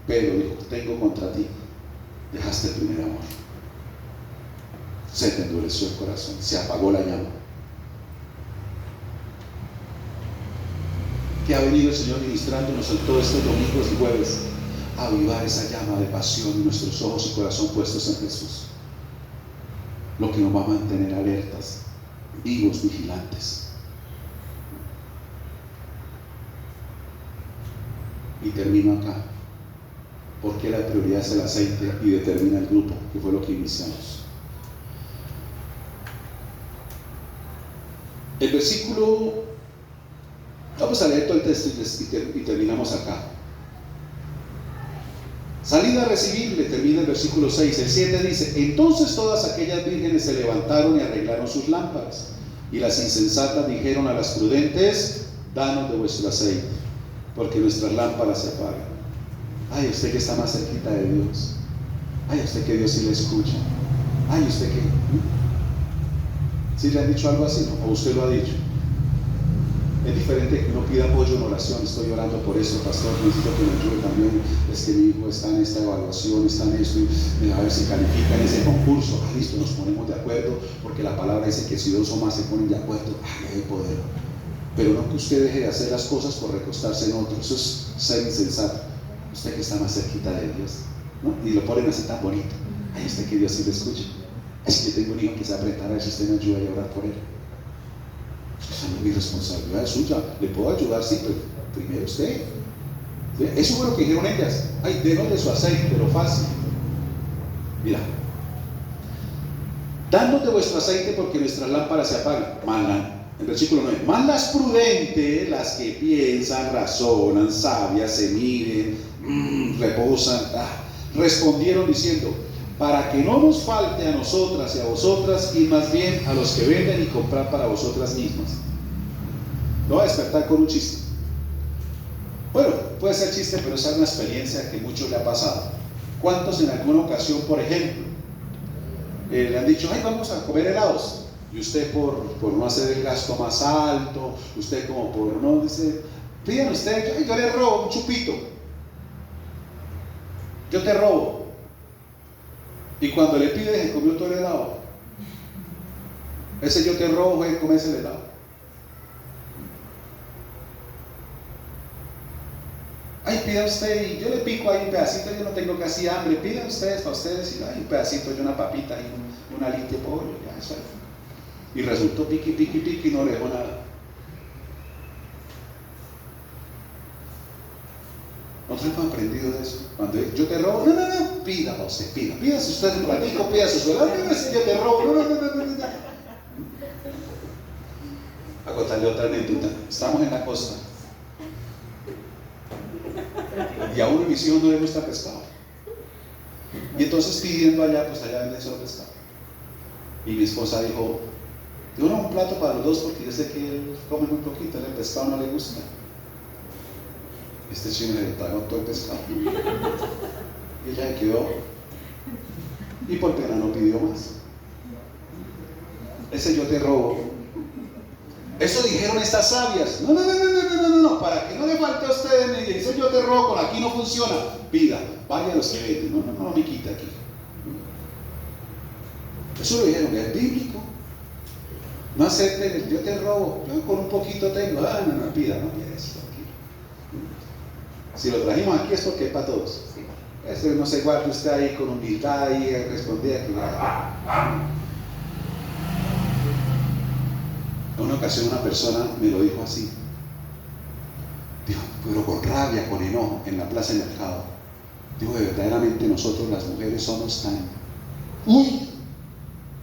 S1: Pero dijo, tengo contra ti, dejaste el primer amor. Se te endureció el corazón, se apagó la llama. Que ha venido el Señor ministrándonos en todos estos domingos y jueves a avivar esa llama de pasión en nuestros ojos y corazón puestos en Jesús. Lo que nos va a mantener alertas, vivos, vigilantes. Y termino acá. Porque la prioridad es el aceite y determina el grupo, que fue lo que iniciamos. El versículo, vamos a leer todo el texto y terminamos acá. Salid a recibirle, termina el versículo 6. El 7 dice, entonces todas aquellas vírgenes se levantaron y arreglaron sus lámparas. Y las insensatas dijeron a las prudentes, danos de vuestro aceite, porque nuestras lámparas se apagan. Ay, usted que está más cerquita de Dios. Ay, usted que Dios sí le escucha. Ay, usted que... ¿Sí le han dicho algo así? ¿O usted lo ha dicho? Es diferente que uno pida apoyo en oración. Estoy orando por esto, pastor, necesito que me ayude también. Es que mi hijo está en esta evaluación, está en esto, y a ver si califica en ese concurso. Ah, listo, nos ponemos de acuerdo, porque la palabra dice que si dos o más se ponen de acuerdo, ay, hay poder. Pero no que usted deje de hacer las cosas por recostarse en otros. Eso es ser insensato. Usted que está más cerquita de Dios, ¿no? Y lo ponen así tan bonito. Ay, usted que Dios sí le escucha. Es que tengo un hijo que se apretar, a ver si usted me ayuda a orar por él. Esa no es mi responsabilidad, es suya. Le puedo ayudar, sí, pero primero usted. ¿Sí? Eso fue lo que dijeron ellas. Ay, denos de su aceite, pero fácil. Mira, danos de vuestro aceite porque nuestras lámparas se apagan. El versículo 9. Más las prudentes, las que piensan, razonan, sabias, se miden, reposan, respondieron diciendo, para que no nos falte a nosotras y a vosotras, y más bien a los que venden y comprar para vosotras mismas. Lo voy a despertar con un chiste. Bueno, puede ser chiste, pero esa es una experiencia que muchos le ha pasado. ¿Cuántos en alguna ocasión, por ejemplo, le han dicho, ay, vamos a comer helados? Y usted por no hacer el gasto más alto, usted como por no, dice, pídame usted, ay, yo le robo un chupito. Yo te robo. Y cuando le pide, se comió todo el helado. Ese yo te robo, comerse el helado. pida usted y yo le pico ahí un pedacito, yo no tengo casi hambre, pidan ustedes para ustedes y hay un pedacito y una papita y una alita de pollo, ya eso es. Y resultó piqui y no le dejó nada. Nosotros hemos aprendido de eso. Cuando yo te robo, no, pida para usted, pida si usted es un platico, pida su sueldo, no, si yo te robo, no. A contarle otra anécdota. Estamos en la costa y a uno de mis hijos no le gusta pescado, y entonces pidiendo allá, pues allá venden solo pescado, y mi esposa dijo, no, un plato para los dos porque yo sé que él come muy poquito, el pescado no le gusta. Este chino le tragó todo el pescado y ella se quedó, y por pena no pidió más. Ese yo te robo. Eso dijeron estas sabias. No, para que no le falte a ustedes, me dicen yo te robo, con aquí no funciona. Pida, vaya a los que venden, no me quita aquí. Eso lo dijeron, que es bíblico. No acepten el yo te robo, yo con un poquito tengo. No pida eso, tranquilo. Si lo trajimos aquí es porque es para todos. Eso no se guarde usted ahí con humildad y responder aquí. En una ocasión una persona me lo dijo así, dijo, pero con rabia, con enojo, en la plaza de mercado. Digo, verdaderamente nosotros las mujeres somos tan...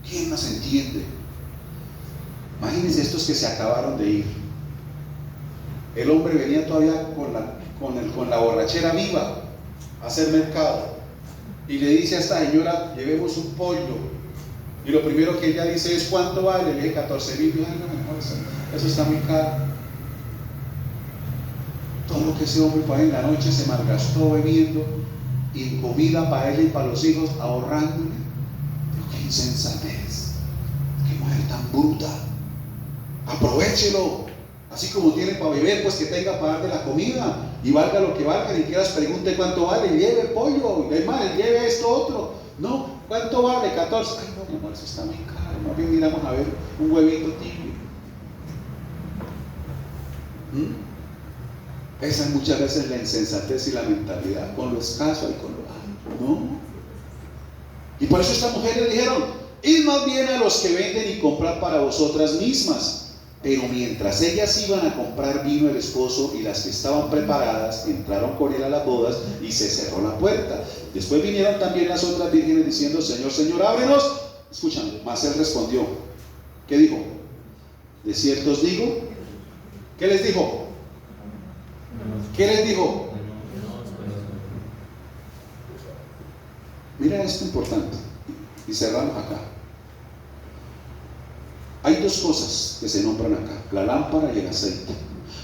S1: ¿Quién nos entiende? Imagínense estos que se acabaron de ir. El hombre venía todavía con la borrachera viva a hacer mercado y le dice a esta señora, llevemos un pollo. Y lo primero que ella dice es, ¿cuánto vale? Le dije, 14,000. Eso está muy caro. Todo lo que ese hombre para en la noche se malgastó bebiendo, y en comida para ella y para los hijos, ahorrándole. Pero qué insensatez, qué mujer tan bruta. Aprovéchelo. Así como tiene para beber, pues que tenga para darle la comida, y valga lo que valga, ni siquiera pregunte cuánto vale, lleve el pollo, y además, lleve esto otro. No, ¿cuánto vale? 14. Ay, no, mi amor, eso está muy caro. Más bien miramos a ver un huevito tibio. Esa es muchas veces la insensatez y la mentalidad, con lo escaso y con lo alto, ¿no? Y por eso estas mujeres dijeron, id más bien a los que venden y comprar para vosotras mismas. Pero mientras ellas iban a comprar vino el esposo y las que estaban preparadas entraron con él a las bodas y se cerró la puerta. Después vinieron también las otras vírgenes diciendo, Señor, Señor, ábrenos. Escuchando, mas él respondió, ¿qué dijo? De cierto os digo. ¿Qué les dijo? ¿Qué les dijo? Mira esto importante y cerramos acá. Hay dos cosas que se nombran acá, la lámpara y el aceite.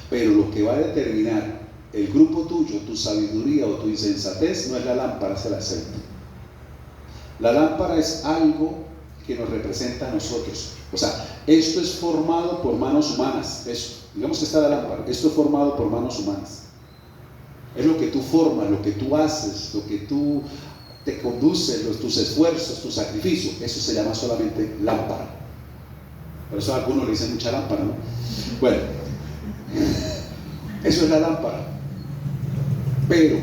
S1: Pero lo que va a determinar el grupo tuyo, tu sabiduría o tu insensatez, no es la lámpara, es el aceite. La lámpara es algo que nos representa a nosotros. O sea, esto es formado por manos humanas. Digamos que está la lámpara, esto es formado por manos humanas. Es lo que tú formas, lo que tú haces, lo que tú te conduces, tus esfuerzos, tu sacrificio. Eso se llama solamente lámpara. Por eso a algunos le dicen mucha lámpara, ¿no? Bueno, eso es la lámpara. Pero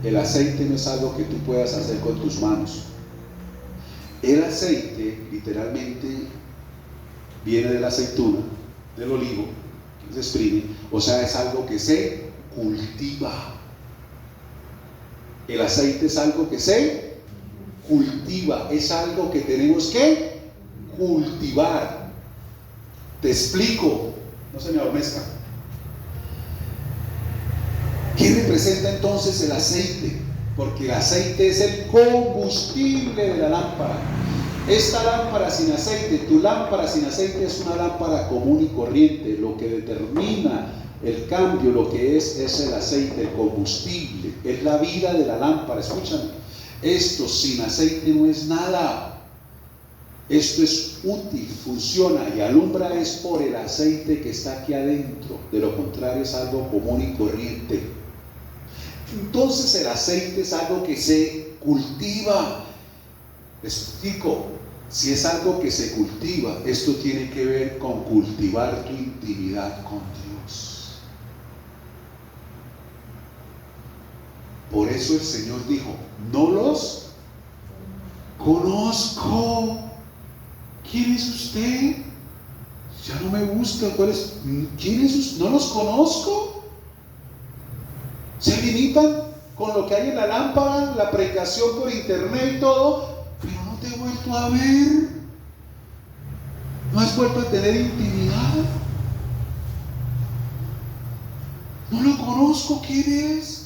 S1: el aceite no es algo que tú puedas hacer con tus manos. El aceite literalmente viene de la aceituna, del olivo, que se exprime, o sea, es algo que se cultiva. El aceite es algo que se cultiva, es algo que tenemos que cultivar. Te explico, no se me adormezca. ¿Qué representa entonces el aceite? Porque el aceite es el combustible de la lámpara. Esta lámpara sin aceite, tu lámpara sin aceite es una lámpara común y corriente. Lo que determina el cambio, lo que es el aceite, el combustible, es la vida de la lámpara. Escúchame, esto sin aceite no es nada. Esto es útil, funciona y alumbra es por el aceite que está aquí adentro. De lo contrario es algo común y corriente. Entonces el aceite es algo que se cultiva. Les explico, si es algo que se cultiva, esto tiene que ver con cultivar tu intimidad con Dios. Por eso el Señor dijo, no los conozco. ¿Quién es usted? Ya no me busca. ¿Quién es usted? No los conozco. Se limitan con lo que hay en la lámpara, la predicación por internet y todo, pero no te he vuelto a ver. No has vuelto a tener intimidad. No lo conozco. ¿Quién es?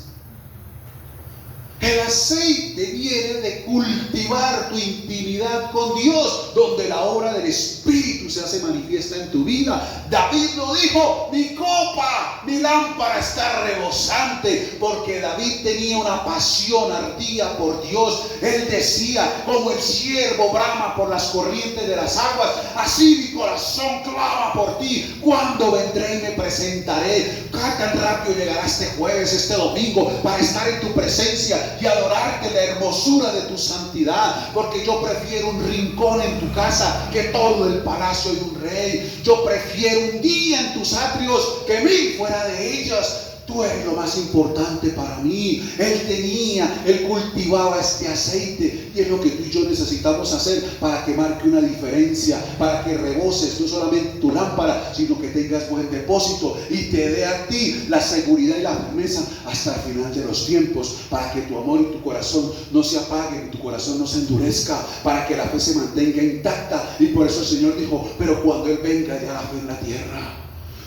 S1: El aceite viene de cultivar tu intimidad con Dios, donde la obra del Espíritu se hace manifiesta en tu vida. David lo dijo, mi copa, mi lámpara está rebosante, porque David tenía una pasión, ardía por Dios. Él decía, como el ciervo brama por las corrientes de las aguas, así mi corazón clama por ti. ¿Cuándo vendré y me presentaré? Tan rápido llegará este jueves, este domingo, para estar en tu presencia y adorarte la hermosura de tu santidad, porque yo prefiero un rincón en tu casa que todo el palacio de un rey. Yo prefiero un día en tus atrios que 1000 fuera de ellas. Tú eres lo más importante para mí. Él cultivaba este aceite, y es lo que tú y yo necesitamos hacer para que marque una diferencia, para que reboses no solamente tu lámpara, sino que tengas buen depósito y te dé a ti la seguridad y la firmeza hasta el final de los tiempos, para que tu amor y tu corazón no se apaguen y tu corazón no se endurezca, para que la fe se mantenga intacta. Y por eso el Señor dijo, pero cuando Él venga ya la fe en la tierra.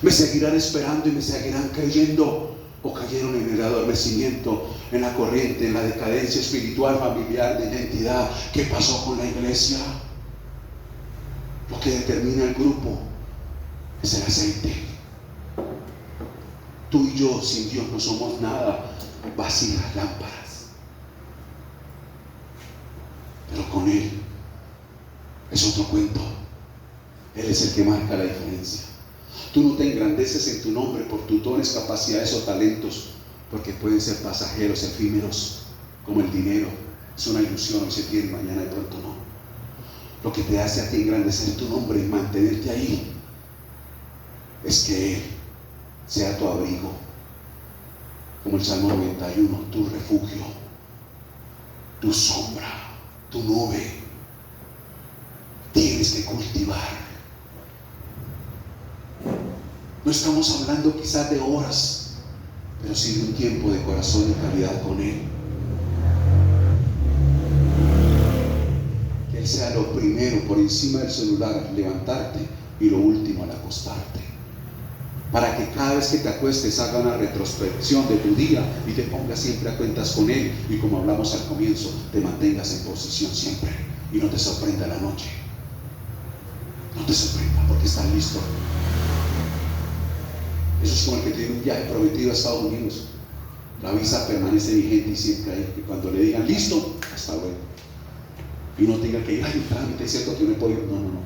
S1: Me seguirán esperando y me seguirán creyendo. O cayeron en el adormecimiento, en la corriente, en la decadencia espiritual, familiar, de identidad. ¿Qué pasó con la iglesia? Lo que determina el grupo es el aceite. Tú y yo sin Dios no somos nada, vacías lámparas. Pero con Él es otro cuento. Él es el que marca la diferencia. Tú no te engrandeces en tu nombre por tus dones, capacidades o talentos, porque pueden ser pasajeros, efímeros, como el dinero. Es una ilusión, hoy se tiene, mañana de pronto no. Lo que te hace a ti engrandecer tu nombre y mantenerte ahí es que Él sea tu abrigo, como el Salmo 91, tu refugio, tu sombra, tu nube. Tienes que cultivar. No estamos hablando quizás de horas, pero sí de un tiempo de corazón y calidad con Él. Que Él sea lo primero por encima del celular al levantarte y lo último al acostarte. Para que cada vez que te acuestes haga una retrospección de tu día y te pongas siempre a cuentas con Él. Y como hablamos al comienzo, te mantengas en posición siempre y no te sorprenda la noche. No te sorprenda porque estás listo. Eso es como el que tiene un viaje prometido a Estados Unidos. La visa permanece vigente y siempre ahí. Que cuando le digan listo, hasta luego. Y no tenga que ir, ay, un trámite, es cierto que no puedo ir. No.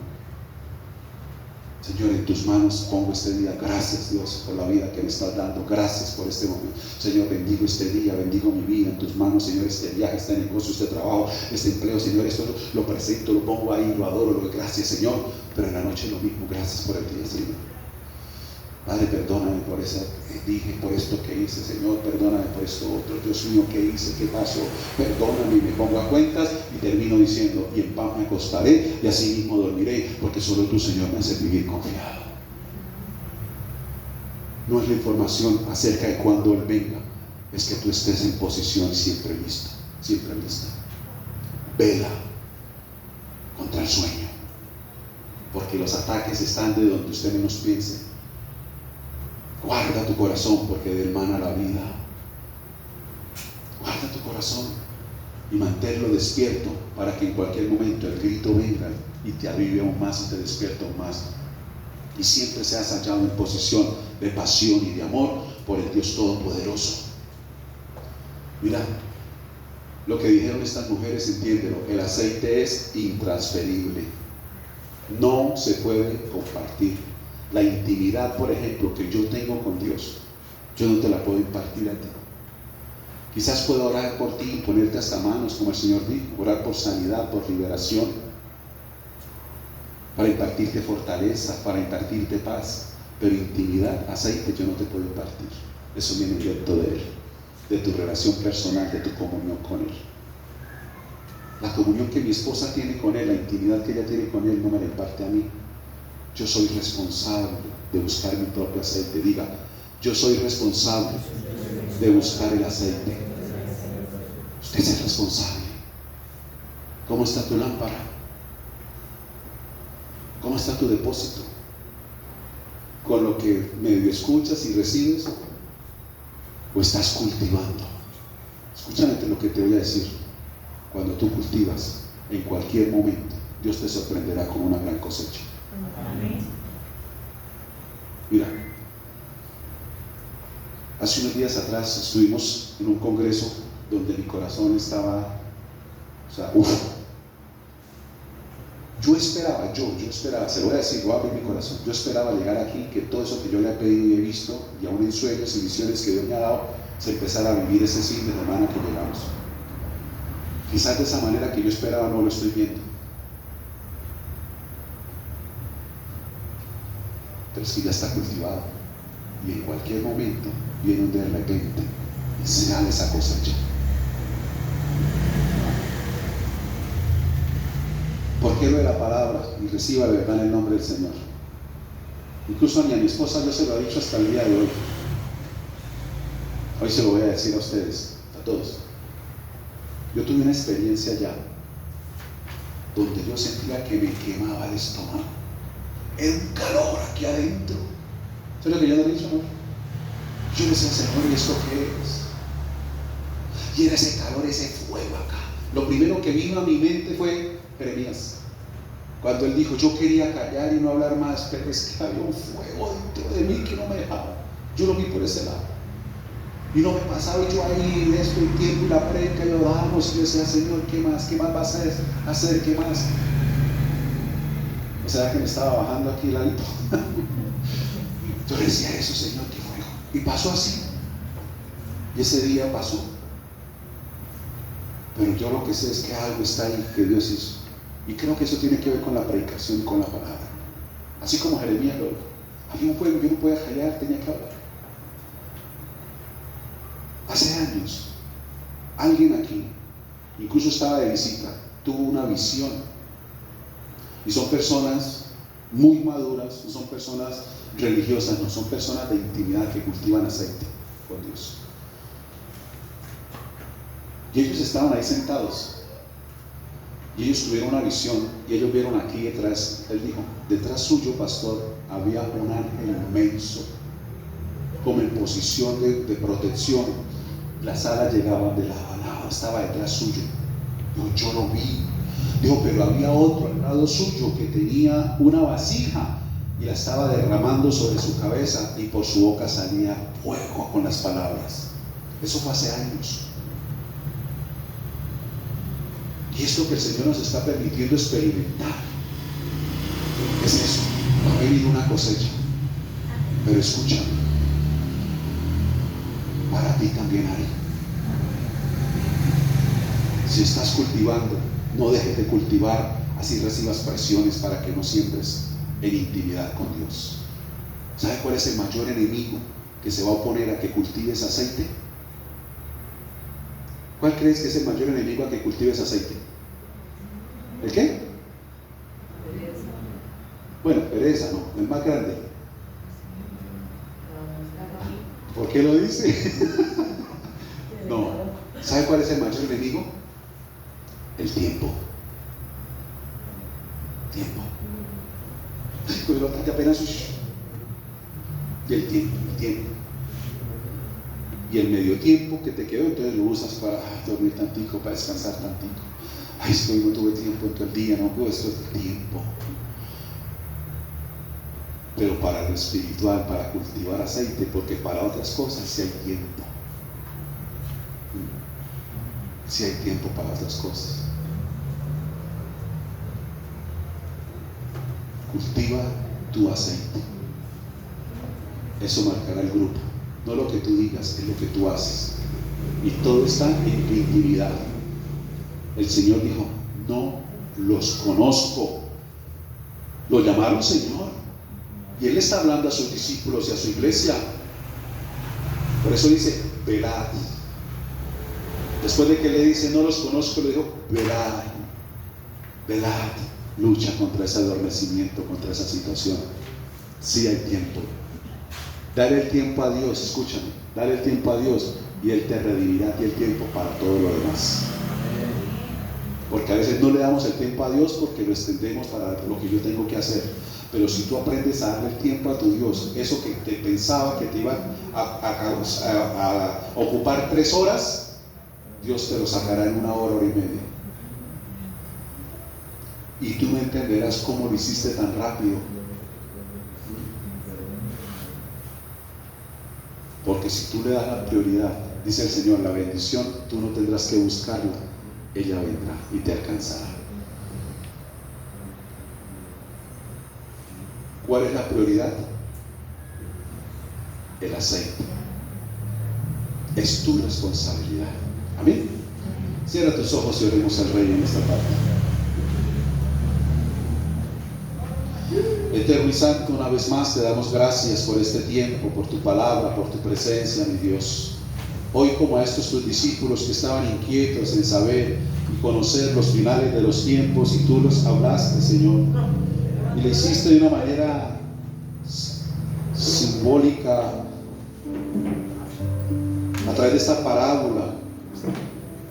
S1: Señor, en tus manos pongo este día. Gracias, Dios, por la vida que me estás dando. Gracias por este momento. Señor, bendigo este día, bendigo mi vida en tus manos. Señor, este viaje, este negocio, este trabajo, este empleo. Señor, esto lo presento, lo pongo ahí, lo adoro, lo doy gracias, Señor. Pero en la noche lo mismo. Gracias por el día, Señor. Padre, perdóname por eso que dije, por esto que hice, Señor, perdóname por esto otro. Dios mío, ¿qué hice? ¿Qué pasó? Perdóname, y me pongo a cuentas y termino diciendo, y en paz me acostaré y así mismo dormiré, porque solo tú, Señor, me haces vivir confiado. No es la información acerca de cuándo Él venga, es que tú estés en posición siempre listo, siempre lista. Vela contra el sueño, porque los ataques están de donde usted menos piense. Guarda tu corazón, porque de él mana la vida. Guarda tu corazón y manténlo despierto, para que en cualquier momento el grito venga y te avive aún más y te despierte aún más. Y siempre seas hallado en posición de pasión y de amor por el Dios Todopoderoso. Mira, lo que dijeron estas mujeres, entiéndelo, el aceite es intransferible. No se puede compartir. La intimidad, por ejemplo, que yo tengo con Dios, yo no te la puedo impartir a ti. Quizás puedo orar por ti y ponerte hasta manos, como el Señor dijo, orar por sanidad, por liberación, para impartirte fortaleza, para impartirte paz, pero intimidad, aceite, yo no te puedo impartir. Eso viene directo de Él. de tu relación personal, de tu comunión con Él. La comunión que mi esposa tiene con Él, la intimidad que ella tiene con Él, no me la imparte a mí. Yo soy responsable de buscar mi propio aceite. Diga, yo soy responsable de buscar el aceite. Usted es el responsable. ¿Cómo está tu lámpara? ¿Cómo está tu depósito? ¿Con lo que medio escuchas y recibes? ¿O estás cultivando? Escúchame lo que te voy a decir. Cuando tú cultivas, en cualquier momento, Dios te sorprenderá con una gran cosecha. Mira, hace unos días atrás estuvimos en un congreso donde mi corazón estaba, yo esperaba, se lo voy a decir, voy a abrir mi corazón, yo esperaba llegar aquí, que todo eso que yo le he pedido y he visto, y aún en sueños y visiones que Dios me ha dado, se empezara a vivir ese fin de semana que llegamos. Quizás de esa manera que yo esperaba no lo estoy viendo. Pero sí ya está cultivado. Y en cualquier momento viene un de repente y se da esa cosecha. ¿Por qué lo de la palabra? Y reciba de verdad en el nombre del Señor. Incluso ni a mi esposa yo se lo he dicho hasta el día de hoy. Hoy se lo voy a decir a ustedes, a todos. Yo tuve una experiencia ya donde yo sentía que me quemaba el estómago. Era un calor aquí adentro. ¿Sabes lo que yo le he dicho, amor? Yo decía, Señor, ¿y esto qué es? Y era ese calor, ese fuego acá. Lo primero que vino a mi mente fue Jeremías. Cuando él dijo, yo quería callar y no hablar más, pero es que había un fuego dentro de mí que no me dejaba. Yo lo vi por ese lado. Y no me pasaba, y yo ahí en esto, el tiempo y la predica, y orábamos, y yo decía, Señor, ¿qué más vas a hacer? ¿Qué más? O sea que me estaba bajando aquí el alto. Yo le decía eso, Señor, qué fuego. Y pasó así. Y ese día pasó. Pero yo lo que sé es que algo está ahí que Dios hizo. Y creo que eso tiene que ver con la predicación y con la palabra. Así como Jeremías lo dijo. Había un fuego, yo no podía callar, tenía que hablar. Hace años, alguien aquí, incluso estaba de visita, tuvo una visión. Y son personas muy maduras, no son personas religiosas, no son personas de intimidad que cultivan aceite con Dios. Y ellos estaban ahí sentados. Y ellos tuvieron una visión y ellos vieron aquí detrás, él dijo, detrás suyo, pastor, había un ángel inmenso, como en posición de protección. Las alas llegaban de lado a lado, estaba detrás suyo. Yo lo vi. Dijo, pero había otro al lado suyo que tenía una vasija y la estaba derramando sobre su cabeza y por su boca salía fuego con las palabras. Eso fue hace años. Y esto que el Señor nos está permitiendo experimentar es eso. Va a venir una cosecha. Pero escúchame, para ti también hay. Si estás cultivando, no dejes de cultivar, así recibas presiones para que no siembres en intimidad con Dios. ¿Sabe cuál es el mayor enemigo que se va a oponer a que cultives aceite? ¿Cuál crees que es el mayor enemigo a que cultives aceite? ¿El qué? Bueno, pereza no, el más grande. ¿Por qué lo dice? No. ¿Sabe cuál es el mayor enemigo? El tiempo. Pues lo que apenas y el tiempo. Y el medio tiempo que te quedó, entonces lo usas para dormir tantico, para descansar tantico. Ay, es que hoy no tuve tiempo en todo el día, no puedo, esto es el tiempo. Pero para lo espiritual, para cultivar aceite, porque para otras cosas sí hay tiempo. Sí hay tiempo para otras cosas. Cultiva tu aceite. Eso marcará el grupo. No lo que tú digas, es lo que tú haces. Y todo está en tu intimidad. El Señor dijo, no los conozco. Lo llamaron Señor. Y Él está hablando a sus discípulos y a su iglesia. Por eso dice, velad Después de que le dice, no los conozco, le dijo, velad, velad, lucha contra ese adormecimiento, contra esa situación. Sí hay tiempo. Dale el tiempo a Dios, escúchame, dale el tiempo a Dios y Él te redimirá a ti el tiempo para todo lo demás. Porque a veces no le damos el tiempo a Dios porque lo extendemos para lo que yo tengo que hacer. Pero si tú aprendes a darle el tiempo a tu Dios, eso que te pensaba que te iba a ocupar 3 horas, Dios te lo sacará en 1 hora, hora y media. Y tú no entenderás cómo lo hiciste tan rápido. Porque si tú le das la prioridad, dice el Señor, la bendición, tú no tendrás que buscarla, ella vendrá y te alcanzará. ¿Cuál es la prioridad? El aceite. Es tu responsabilidad. Amén. Cierra tus ojos y oremos al Rey en esta parte. Eterno y Santo, una vez más te damos gracias por este tiempo, por tu palabra, por tu presencia, mi Dios. Hoy, como a estos tus discípulos que estaban inquietos en saber y conocer los finales de los tiempos, y tú los hablaste, Señor, y lo hiciste de una manera simbólica a través de esta parábola,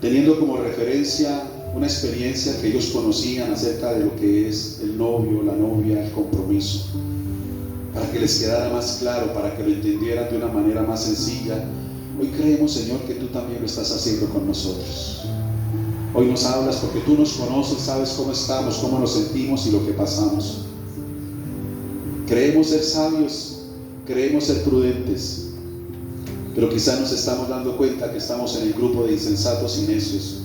S1: teniendo como referencia una experiencia que ellos conocían acerca de lo que es el novio, la novia, el compromiso, para que les quedara más claro, para que lo entendieran de una manera más sencilla. Hoy creemos, Señor, que tú también lo estás haciendo con nosotros. Hoy nos hablas porque tú nos conoces, sabes cómo estamos, cómo nos sentimos y lo que pasamos. Creemos ser sabios, creemos ser prudentes, pero quizás nos estamos dando cuenta que estamos en el grupo de insensatos y necios,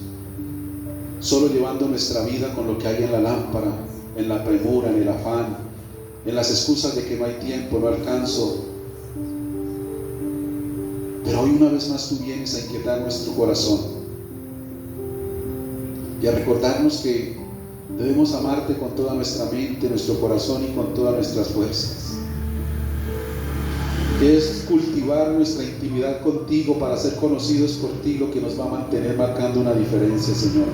S1: solo llevando nuestra vida con lo que hay en la lámpara, en la premura, en el afán, en las excusas de que no hay tiempo, no alcanzo. Pero hoy una vez más tú vienes a inquietar nuestro corazón y a recordarnos que debemos amarte con toda nuestra mente, nuestro corazón y con todas nuestras fuerzas. Que es cultivar nuestra intimidad contigo para ser conocidos por ti lo que nos va a mantener marcando una diferencia, Señor.